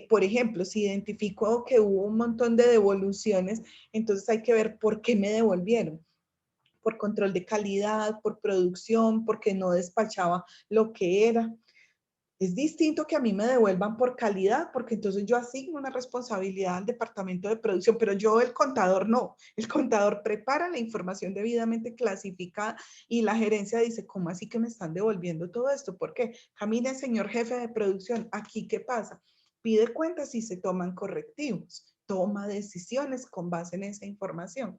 Speaker 1: Por ejemplo, si identifico que hubo un montón de devoluciones, entonces hay que ver por qué me devolvieron. Por control de calidad, por producción, porque no despachaba lo que era. Es distinto que a mí me devuelvan por calidad, porque entonces yo asigno una responsabilidad al departamento de producción, pero yo, el contador, no. El contador prepara la información debidamente clasificada y la gerencia dice, ¿cómo así que me están devolviendo todo esto? ¿Por qué? Camine, señor jefe de producción, ¿aquí qué pasa? Pide cuentas y se toman correctivos, toma decisiones con base en esa información.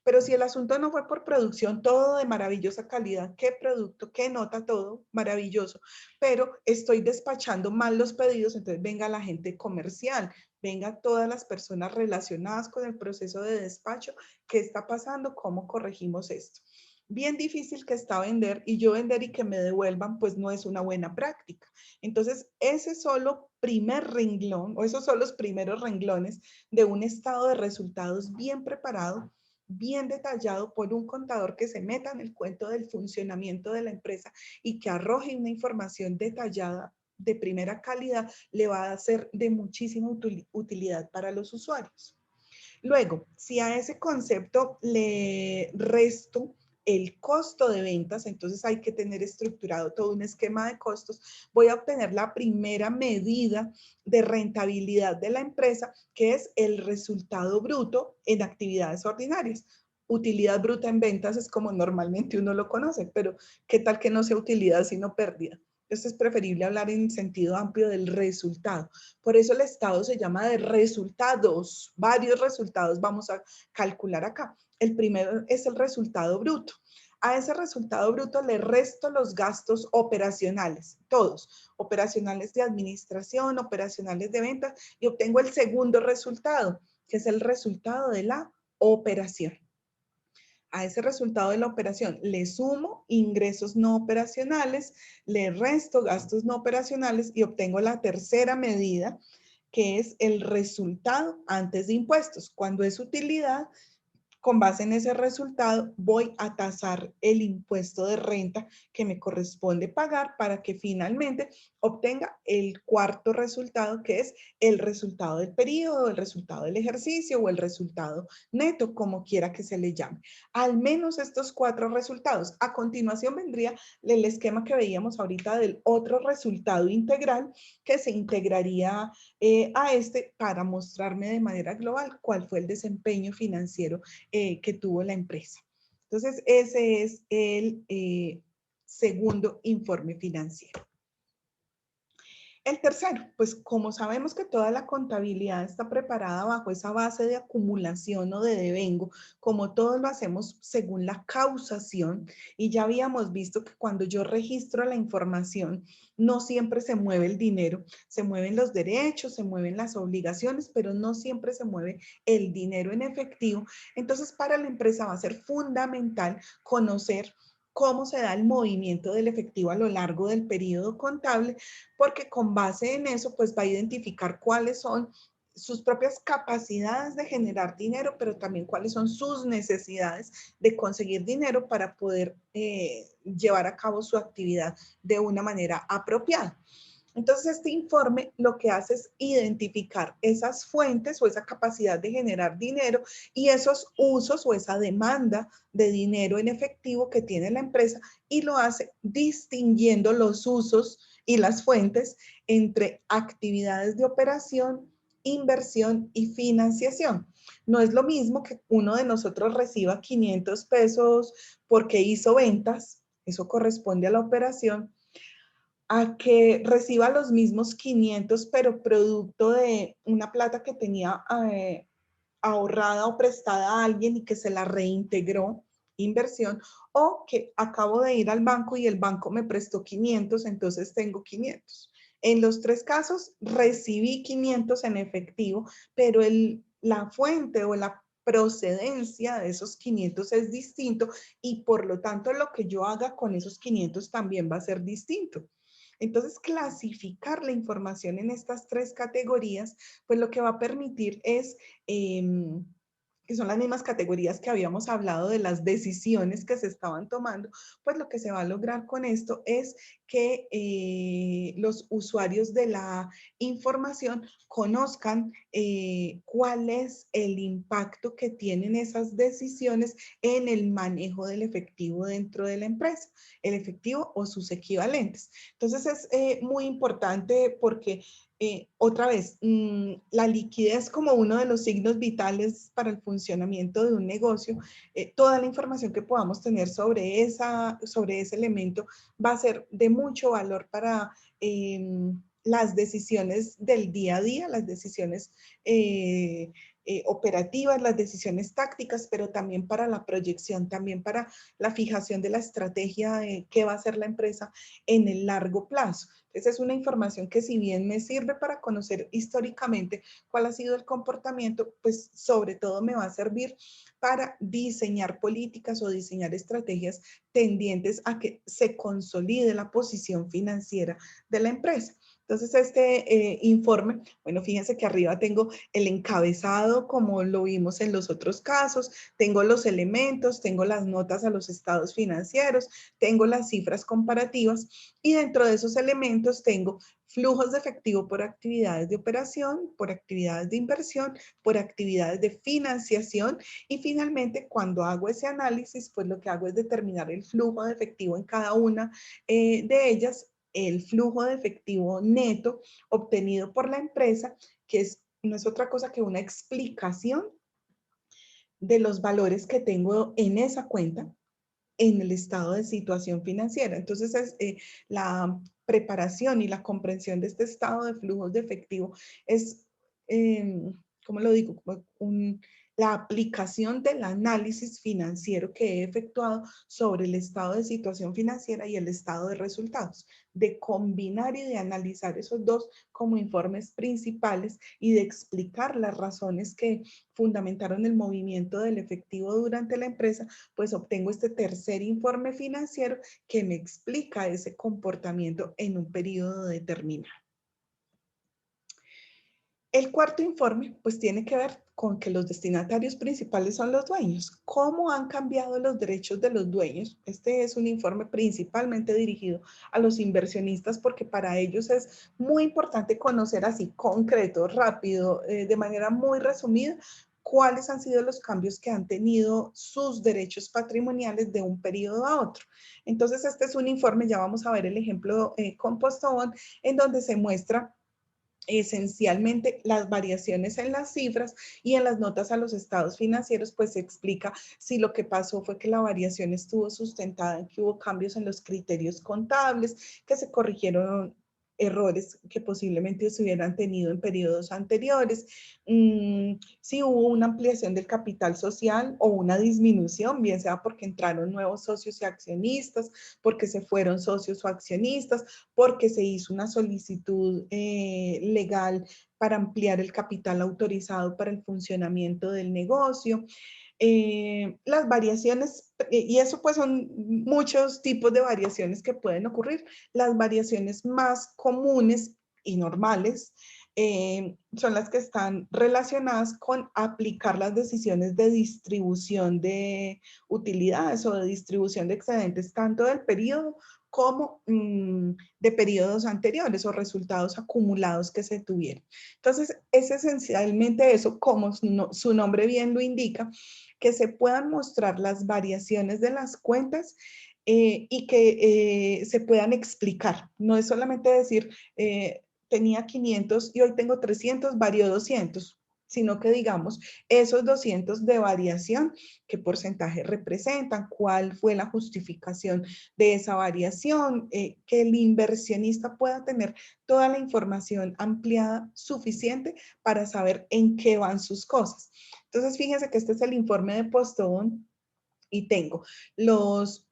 Speaker 1: Pero si el asunto no fue por producción, todo de maravillosa calidad, qué producto, qué nota, todo maravilloso, pero estoy despachando mal los pedidos, entonces venga la gente comercial, venga todas las personas relacionadas con el proceso de despacho, ¿qué está pasando? ¿Cómo corregimos esto? Bien difícil que está vender y yo vender y que me devuelvan, pues no es una buena práctica. Entonces, ese solo primer renglón o esos son los primeros renglones de un estado de resultados bien preparado bien detallado por un contador que se meta en el cuento del funcionamiento de la empresa y que arroje una información detallada de primera calidad, le va a ser de muchísima utilidad para los usuarios. Luego, si a ese concepto le resto el costo de ventas, entonces hay que tener estructurado todo un esquema de costos. Voy a obtener la primera medida de rentabilidad de la empresa, que es el resultado bruto en actividades ordinarias. Utilidad bruta en ventas es como normalmente uno lo conoce, pero ¿qué tal que no sea utilidad sino pérdida? Entonces es preferible hablar en sentido amplio del resultado. Por eso el estado se llama de resultados. Varios resultados vamos a calcular acá. El primero es el resultado bruto. A ese resultado bruto le resto los gastos operacionales, todos, operacionales de administración, operacionales de ventas, y obtengo el segundo resultado, que es el resultado de la operación. A ese resultado de la operación le sumo ingresos no operacionales, le resto gastos no operacionales y obtengo la tercera medida, que es el resultado antes de impuestos. Cuando es utilidad, con base en ese resultado, voy a tasar el impuesto de renta que me corresponde pagar para que finalmente obtenga el cuarto resultado, que es el resultado del periodo, el resultado del ejercicio o el resultado neto, como quiera que se le llame. Al menos estos cuatro resultados. A continuación vendría el esquema que veíamos ahorita del otro resultado integral que se integraría a este para mostrarme de manera global cuál fue el desempeño financiero que tuvo la empresa. Entonces, ese es el segundo informe financiero. El tercero, pues como sabemos que toda la contabilidad está preparada bajo esa base de acumulación o de devengo, como todos lo hacemos según la causación, y ya habíamos visto que cuando yo registro la información, no siempre se mueve el dinero, se mueven los derechos, se mueven las obligaciones, pero no siempre se mueve el dinero en efectivo. Entonces, para la empresa va a ser fundamental conocer cómo se da el movimiento del efectivo a lo largo del periodo contable, porque con base en eso, pues va a identificar cuáles son sus propias capacidades de generar dinero, pero también cuáles son sus necesidades de conseguir dinero para poder llevar a cabo su actividad de una manera apropiada. Entonces, este informe lo que hace es identificar esas fuentes o esa capacidad de generar dinero y esos usos o esa demanda de dinero en efectivo que tiene la empresa, y lo hace distinguiendo los usos y las fuentes entre actividades de operación, inversión y financiación. No es lo mismo que uno de nosotros reciba 500 pesos porque hizo ventas, eso corresponde a la operación, a que reciba los mismos 500, pero producto de una plata que tenía ahorrada o prestada a alguien y que se la reintegró, inversión, o que acabo de ir al banco y el banco me prestó 500, entonces tengo 500. En los tres casos recibí 500 en efectivo, pero la fuente o la procedencia de esos 500 es distinto, y por lo tanto lo que yo haga con esos 500 también va a ser distinto. Entonces, clasificar la información en estas tres categorías, pues lo que va a permitir es, que son las mismas categorías que habíamos hablado de las decisiones que se estaban tomando, pues lo que se va a lograr con esto es que los usuarios de la información conozcan cuál es el impacto que tienen esas decisiones en el manejo del efectivo dentro de la empresa, el efectivo o sus equivalentes. Entonces es muy importante porque otra vez, la liquidez como uno de los signos vitales para el funcionamiento de un negocio. Toda la información que podamos tener sobre ese elemento va a ser de mucho valor para las decisiones del día a día, las decisiones operativas, las decisiones tácticas, pero también para la proyección, también para la fijación de la estrategia de qué va a hacer la empresa en el largo plazo. Esa es una información que, si bien me sirve para conocer históricamente cuál ha sido el comportamiento, pues sobre todo me va a servir para diseñar políticas o diseñar estrategias tendientes a que se consolide la posición financiera de la empresa. Entonces, este informe, bueno, fíjense que arriba tengo el encabezado como lo vimos en los otros casos, tengo los elementos, tengo las notas a los estados financieros, tengo las cifras comparativas y dentro de esos elementos tengo flujos de efectivo por actividades de operación, por actividades de inversión, por actividades de financiación y finalmente cuando hago ese análisis, pues lo que hago es determinar el flujo de efectivo en cada una de ellas, el flujo de efectivo neto obtenido por la empresa, que no es otra cosa que una explicación de los valores que tengo en esa cuenta en el estado de situación financiera. Entonces, la preparación y la comprensión de este estado de flujos de efectivo es, ¿cómo lo digo? Como la aplicación del análisis financiero que he efectuado sobre el estado de situación financiera y el estado de resultados, de combinar y de analizar esos dos como informes principales y de explicar las razones que fundamentaron el movimiento del efectivo durante la empresa, pues obtengo este tercer informe financiero que me explica ese comportamiento en un periodo determinado. El cuarto informe, pues tiene que ver con que los destinatarios principales son los dueños. ¿Cómo han cambiado los derechos de los dueños? Este es un informe principalmente dirigido a los inversionistas porque para ellos es muy importante conocer así concreto, rápido, de manera muy resumida, cuáles han sido los cambios que han tenido sus derechos patrimoniales de un periodo a otro. Entonces, este es un informe, ya vamos a ver el ejemplo con Postobón, en donde se muestra esencialmente las variaciones en las cifras y en las notas a los estados financieros, pues se explica si lo que pasó fue que la variación estuvo sustentada en que hubo cambios en los criterios contables, que se corrigieron errores que posiblemente se hubieran tenido en periodos anteriores, si hubo una ampliación del capital social o una disminución, bien sea porque entraron nuevos socios y accionistas, porque se fueron socios o accionistas, porque se hizo una solicitud legal para ampliar el capital autorizado para el funcionamiento del negocio. Las variaciones, y eso pues son muchos tipos de variaciones que pueden ocurrir. Las variaciones más comunes y normales son las que están relacionadas con aplicar las decisiones de distribución de utilidades o de distribución de excedentes tanto del periodo como de periodos anteriores o resultados acumulados que se tuvieron. Entonces, es esencialmente eso, como su nombre bien lo indica, que se puedan mostrar las variaciones de las cuentas y que se puedan explicar. No es solamente decir, tenía 500 y hoy tengo 300, varió 200, sino que digamos esos 200 de variación, qué porcentaje representan, cuál fue la justificación de esa variación, que el inversionista pueda tener toda la información ampliada suficiente para saber en qué van sus cosas. Entonces, fíjense que este es el informe de Postobón y tengo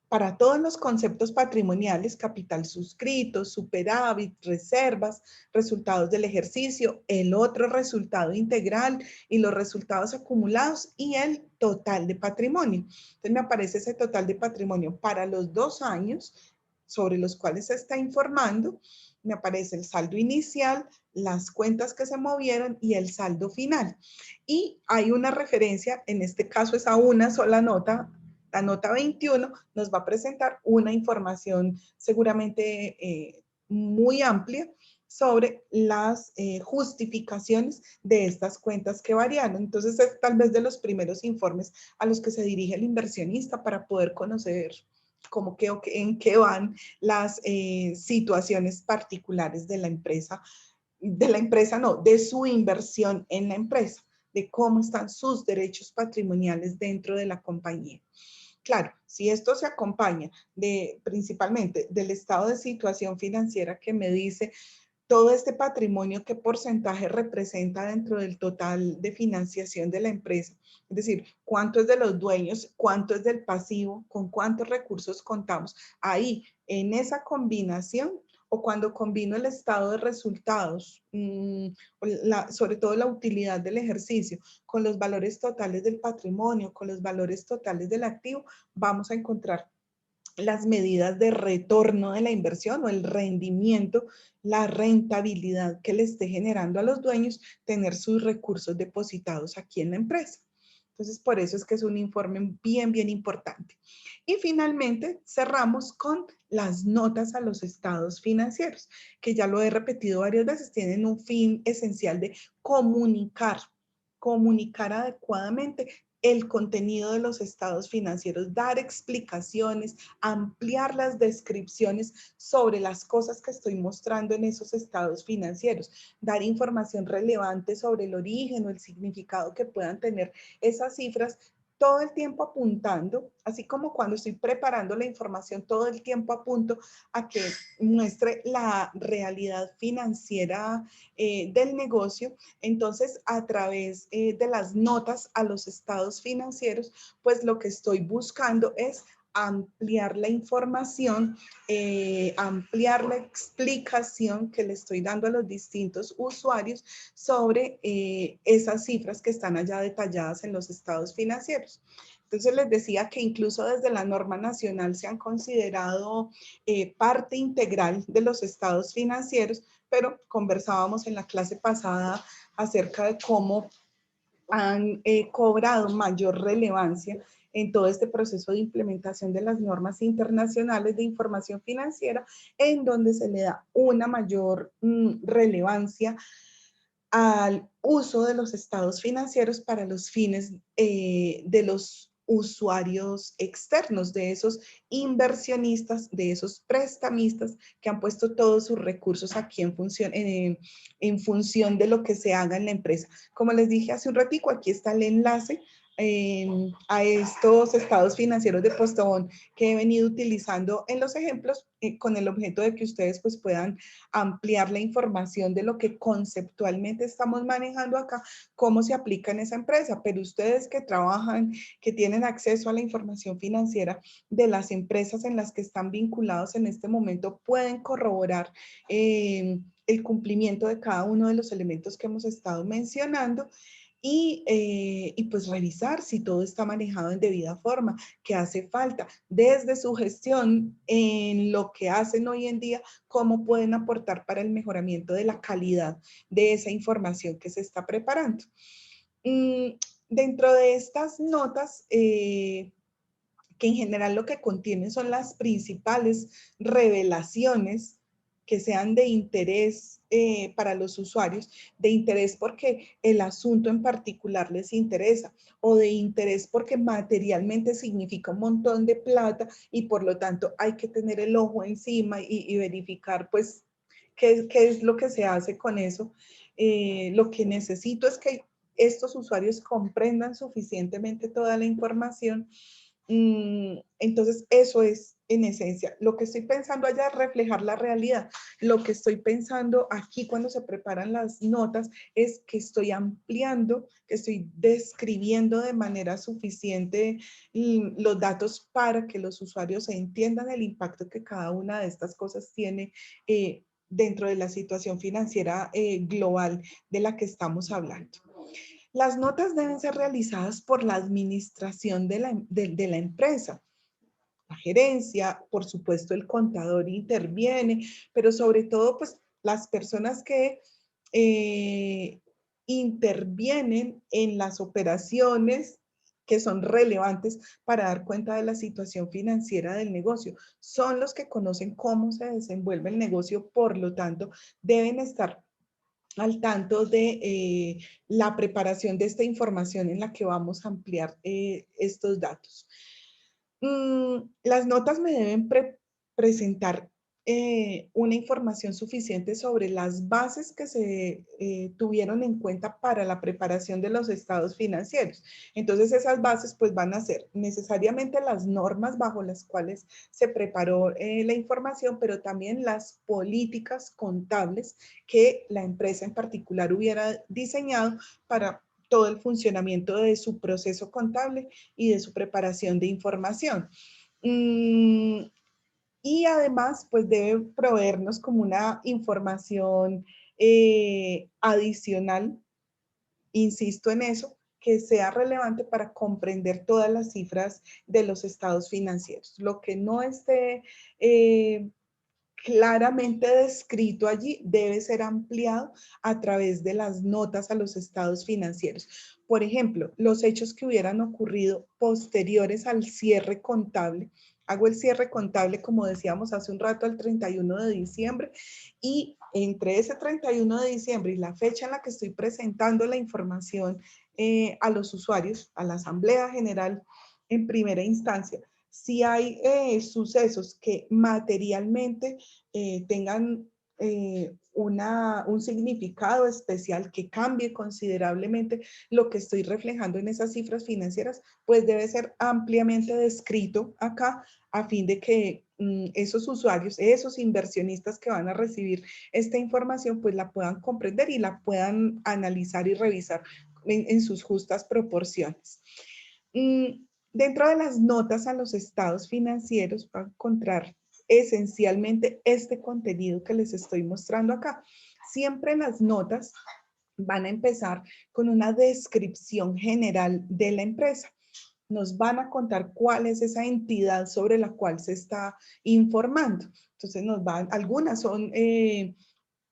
Speaker 1: para todos los conceptos patrimoniales, capital suscrito, superávit, reservas, resultados del ejercicio, el otro resultado integral y los resultados acumulados y el total de patrimonio. Entonces me aparece ese total de patrimonio para los 2 años sobre los cuales se está informando. Me aparece el saldo inicial, las cuentas que se movieron y el saldo final. Y hay una referencia, en este caso es a una sola nota. La nota 21 nos va a presentar una información seguramente muy amplia sobre las justificaciones de estas cuentas que variaron. Entonces es tal vez de los primeros informes a los que se dirige el inversionista para poder conocer cómo que, en qué van las situaciones particulares de la empresa, no, de su inversión en la empresa, de cómo están sus derechos patrimoniales dentro de la compañía. Claro, si esto se acompaña principalmente del estado de situación financiera que me dice todo este patrimonio, qué porcentaje representa dentro del total de financiación de la empresa, es decir, cuánto es de los dueños, cuánto es del pasivo, con cuántos recursos contamos. Ahí, en esa combinación, o cuando combino el estado de resultados, sobre todo la utilidad del ejercicio, con los valores totales del patrimonio, con los valores totales del activo, vamos a encontrar las medidas de retorno de la inversión o el rendimiento, la rentabilidad que le esté generando a los dueños tener sus recursos depositados aquí en la empresa. Entonces, por eso es que es un informe bien, bien importante. Y finalmente, cerramos con las notas a los estados financieros, que ya lo he repetido varias veces, tienen un fin esencial de comunicar adecuadamente el contenido de los estados financieros, dar explicaciones, ampliar las descripciones sobre las cosas que estoy mostrando en esos estados financieros, dar información relevante sobre el origen o el significado que puedan tener esas cifras, todo el tiempo apuntando, así como cuando estoy preparando la información, todo el tiempo apunto a que muestre la realidad financiera del negocio. Entonces, a través de las notas a los estados financieros, pues lo que estoy buscando es ampliar la información, ampliar la explicación que le estoy dando a los distintos usuarios sobre esas cifras que están allá detalladas en los estados financieros. Entonces les decía que incluso desde la norma nacional se han considerado parte integral de los estados financieros, pero conversábamos en la clase pasada acerca de cómo han cobrado mayor relevancia en todo este proceso de implementación de las normas internacionales de información financiera, en donde se le da una mayor relevancia al uso de los estados financieros para los fines de los usuarios externos, de esos inversionistas, de esos prestamistas que han puesto todos sus recursos aquí en función de lo que se haga en la empresa. Como les dije hace un ratico, aquí está el enlace a estos estados financieros de Postobón que he venido utilizando en los ejemplos con el objeto de que ustedes pues puedan ampliar la información de lo que conceptualmente estamos manejando acá, cómo se aplica en esa empresa, pero ustedes que trabajan, que tienen acceso a la información financiera de las empresas en las que están vinculados en este momento, pueden corroborar el cumplimiento de cada uno de los elementos que hemos estado mencionando y pues revisar si todo está manejado en debida forma, que hace falta desde su gestión en lo que hacen hoy en día, cómo pueden aportar para el mejoramiento de la calidad de esa información que se está preparando. Dentro de estas notas, que en general lo que contienen son las principales revelaciones que sean de interés para los usuarios, de interés porque el asunto en particular les interesa o de interés porque materialmente significa un montón de plata y por lo tanto hay que tener el ojo encima y verificar pues qué es lo que se hace con eso. Lo que necesito es que estos usuarios comprendan suficientemente toda la información. Entonces, eso es en esencia. Lo que estoy pensando allá es reflejar la realidad. Lo que estoy pensando aquí cuando se preparan las notas es que estoy ampliando, que estoy describiendo de manera suficiente los datos para que los usuarios entiendan el impacto que cada una de estas cosas tiene dentro de la situación financiera global de la que estamos hablando. Las notas deben ser realizadas por la administración de la empresa. La gerencia, por supuesto, el contador interviene, pero sobre todo, pues, las personas que intervienen en las operaciones que son relevantes para dar cuenta de la situación financiera del negocio. Son los que conocen cómo se desenvuelve el negocio, por lo tanto, deben estar al tanto de la preparación de esta información en la que vamos a ampliar estos datos. Las notas me deben presentar una información suficiente sobre las bases que se tuvieron en cuenta para la preparación de los estados financieros. Entonces esas bases pues van a ser necesariamente las normas bajo las cuales se preparó la información, pero también las políticas contables que la empresa en particular hubiera diseñado para todo el funcionamiento de su proceso contable y de su preparación de información. Y además, pues debe proveernos como una información adicional, insisto en eso, que sea relevante para comprender todas las cifras de los estados financieros. Lo que no esté claramente descrito allí debe ser ampliado a través de las notas a los estados financieros. Por ejemplo, los hechos que hubieran ocurrido posteriores al cierre contable. Hago el cierre contable, como decíamos hace un rato, al 31 de diciembre, y entre ese 31 de diciembre y la fecha en la que estoy presentando la información a los usuarios, a la Asamblea General en primera instancia, si hay sucesos que materialmente tengan un significado especial que cambie considerablemente lo que estoy reflejando en esas cifras financieras, pues debe ser ampliamente descrito acá a fin de que esos usuarios, esos inversionistas que van a recibir esta información, pues la puedan comprender y la puedan analizar y revisar en sus justas proporciones. Dentro de las notas a los estados financieros va a encontrar esencialmente este contenido que les estoy mostrando acá. Siempre las notas van a empezar con una descripción general de la empresa. Nos van a contar cuál es esa entidad sobre la cual se está informando. Entonces algunas son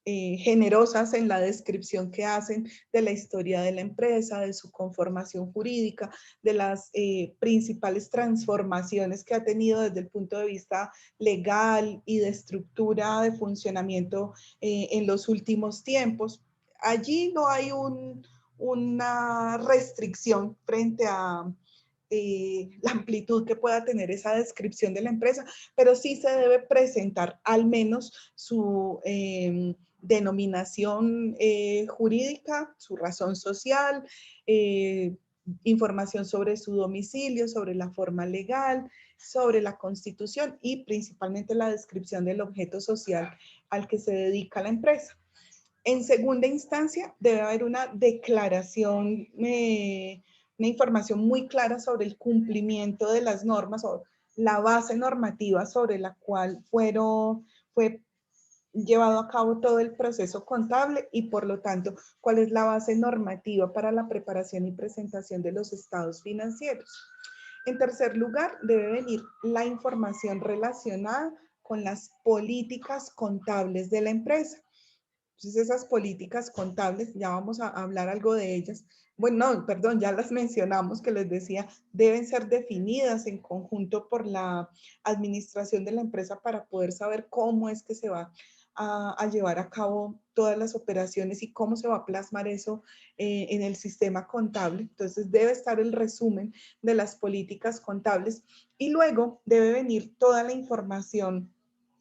Speaker 1: generosas en la descripción que hacen de la historia de la empresa, de su conformación jurídica, de las principales transformaciones que ha tenido desde el punto de vista legal y de estructura de funcionamiento en los últimos tiempos. Allí no hay una restricción frente a la amplitud que pueda tener esa descripción de la empresa, pero sí se debe presentar al menos su denominación jurídica, su razón social, información sobre su domicilio, sobre la forma legal, sobre la constitución y principalmente la descripción del objeto social al que se dedica la empresa. En segunda instancia, debe haber una declaración, una información muy clara sobre el cumplimiento de las normas o la base normativa sobre la cual fue llevado a cabo todo el proceso contable y por lo tanto, cuál es la base normativa para la preparación y presentación de los estados financieros. En tercer lugar, debe venir la información relacionada con las políticas contables de la empresa. Entonces, esas políticas contables, ya vamos a hablar algo de ellas. Bueno, no, perdón, ya las mencionamos, que les decía, deben ser definidas en conjunto por la administración de la empresa para poder saber cómo es que se va a llevar a cabo todas las operaciones y cómo se va a plasmar eso en el sistema contable. Entonces, debe estar el resumen de las políticas contables y luego debe venir toda la información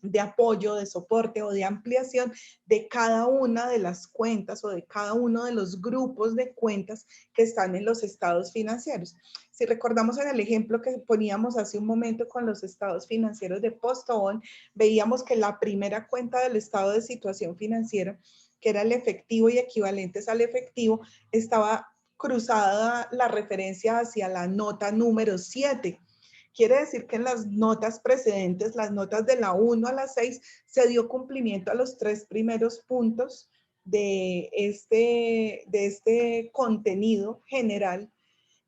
Speaker 1: de apoyo, de soporte o de ampliación de cada una de las cuentas o de cada uno de los grupos de cuentas que están en los estados financieros. Si recordamos en el ejemplo que poníamos hace un momento con los estados financieros de Postobón, veíamos que la primera cuenta del estado de situación financiera, que era el efectivo y equivalentes al efectivo, estaba cruzada la referencia hacia la nota número 7. Quiere decir que en las notas precedentes, las notas de la 1 a la 6, se dio cumplimiento a los 3 primeros puntos de este contenido general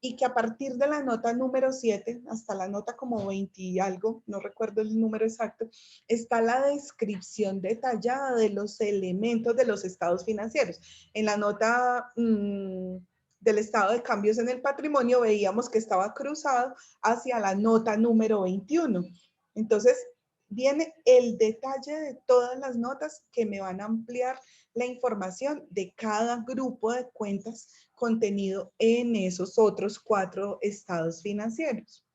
Speaker 1: y que a partir de la nota número 7 hasta la nota como 20 y algo, no recuerdo el número exacto, está la descripción detallada de los elementos de los estados financieros. En la nota del estado de cambios en el patrimonio veíamos que estaba cruzado hacia la nota número 21. Entonces, viene el detalle de todas las notas que me van a ampliar la información de cada grupo de cuentas contenido en esos otros 4 estados financieros.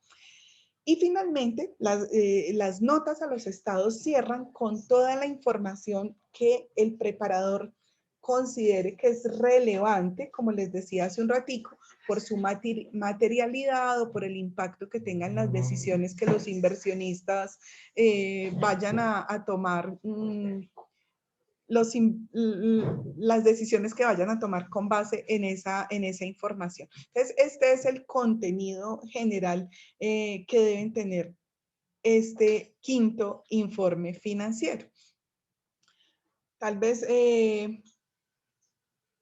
Speaker 1: Y finalmente, las notas a los estados cierran con toda la información que el preparador considere que es relevante, como les decía hace un ratico, por su materialidad o por el impacto que tengan las decisiones que los inversionistas vayan a tomar las decisiones que vayan a tomar con base en esa información. Entonces, este es el contenido general que deben tener este quinto informe financiero. Tal vez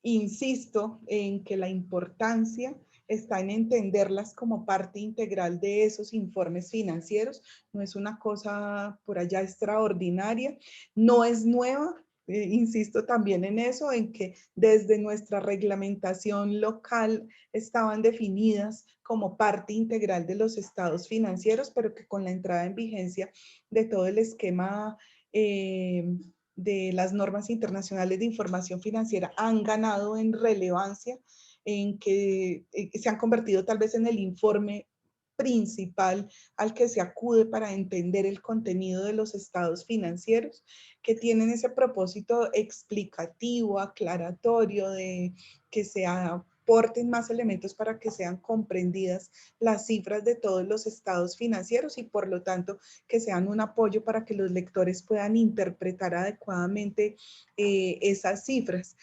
Speaker 1: insisto en que la importancia está en entenderlas como parte integral de esos informes financieros. No es una cosa por allá extraordinaria, no es nueva. Insisto también en eso, en que desde nuestra reglamentación local estaban definidas como parte integral de los estados financieros, pero que con la entrada en vigencia de todo el esquema de las normas internacionales de información financiera han ganado en relevancia, en que se han convertido tal vez en el informe principal al que se acude para entender el contenido de los estados financieros, que tienen ese propósito explicativo, aclaratorio, de que se aporten más elementos para que sean comprendidas las cifras de todos los estados financieros y por lo tanto que sean un apoyo para que los lectores puedan interpretar adecuadamente esas cifras.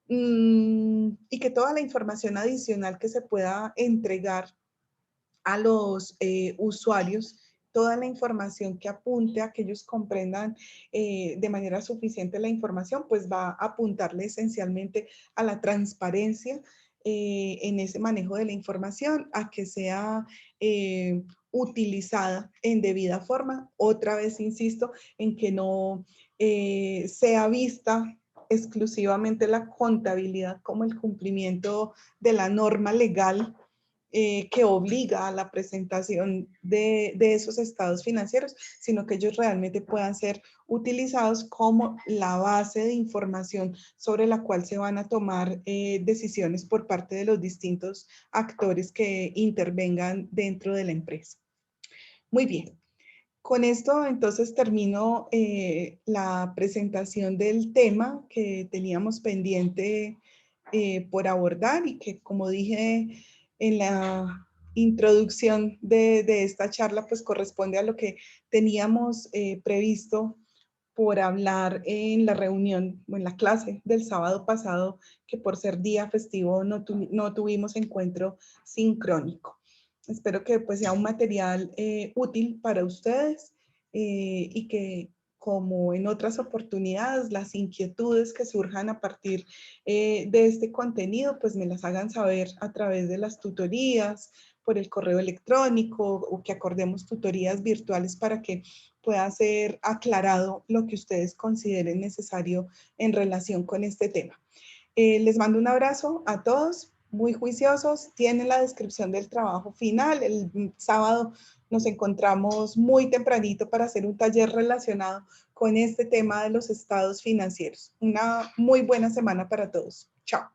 Speaker 1: Y que toda la información adicional que se pueda entregar a los usuarios, toda la información que apunte a que ellos comprendan de manera suficiente la información, pues va a apuntarle esencialmente a la transparencia en ese manejo de la información, a que sea utilizada en debida forma. Otra vez insisto en que no sea vista exclusivamente la contabilidad como el cumplimiento de la norma legal que obliga a la presentación de esos estados financieros, sino que ellos realmente puedan ser utilizados como la base de información sobre la cual se van a tomar decisiones por parte de los distintos actores que intervengan dentro de la empresa. Muy bien. Con esto entonces termino la presentación del tema que teníamos pendiente por abordar y que, como dije en la introducción de esta charla, pues corresponde a lo que teníamos previsto por hablar en la reunión o en la clase del sábado pasado, que por ser día festivo no tuvimos encuentro sincrónico. Espero que pues sea un material útil para ustedes y que, como en otras oportunidades, las inquietudes que surjan a partir de este contenido, pues me las hagan saber a través de las tutorías, por el correo electrónico, o que acordemos tutorías virtuales para que pueda ser aclarado lo que ustedes consideren necesario en relación con este tema. Les mando un abrazo a todos, muy juiciosos. Tienen la descripción del trabajo final. El sábado nos encontramos muy tempranito para hacer un taller relacionado con este tema de los estados financieros. Una muy buena semana para todos. Chao.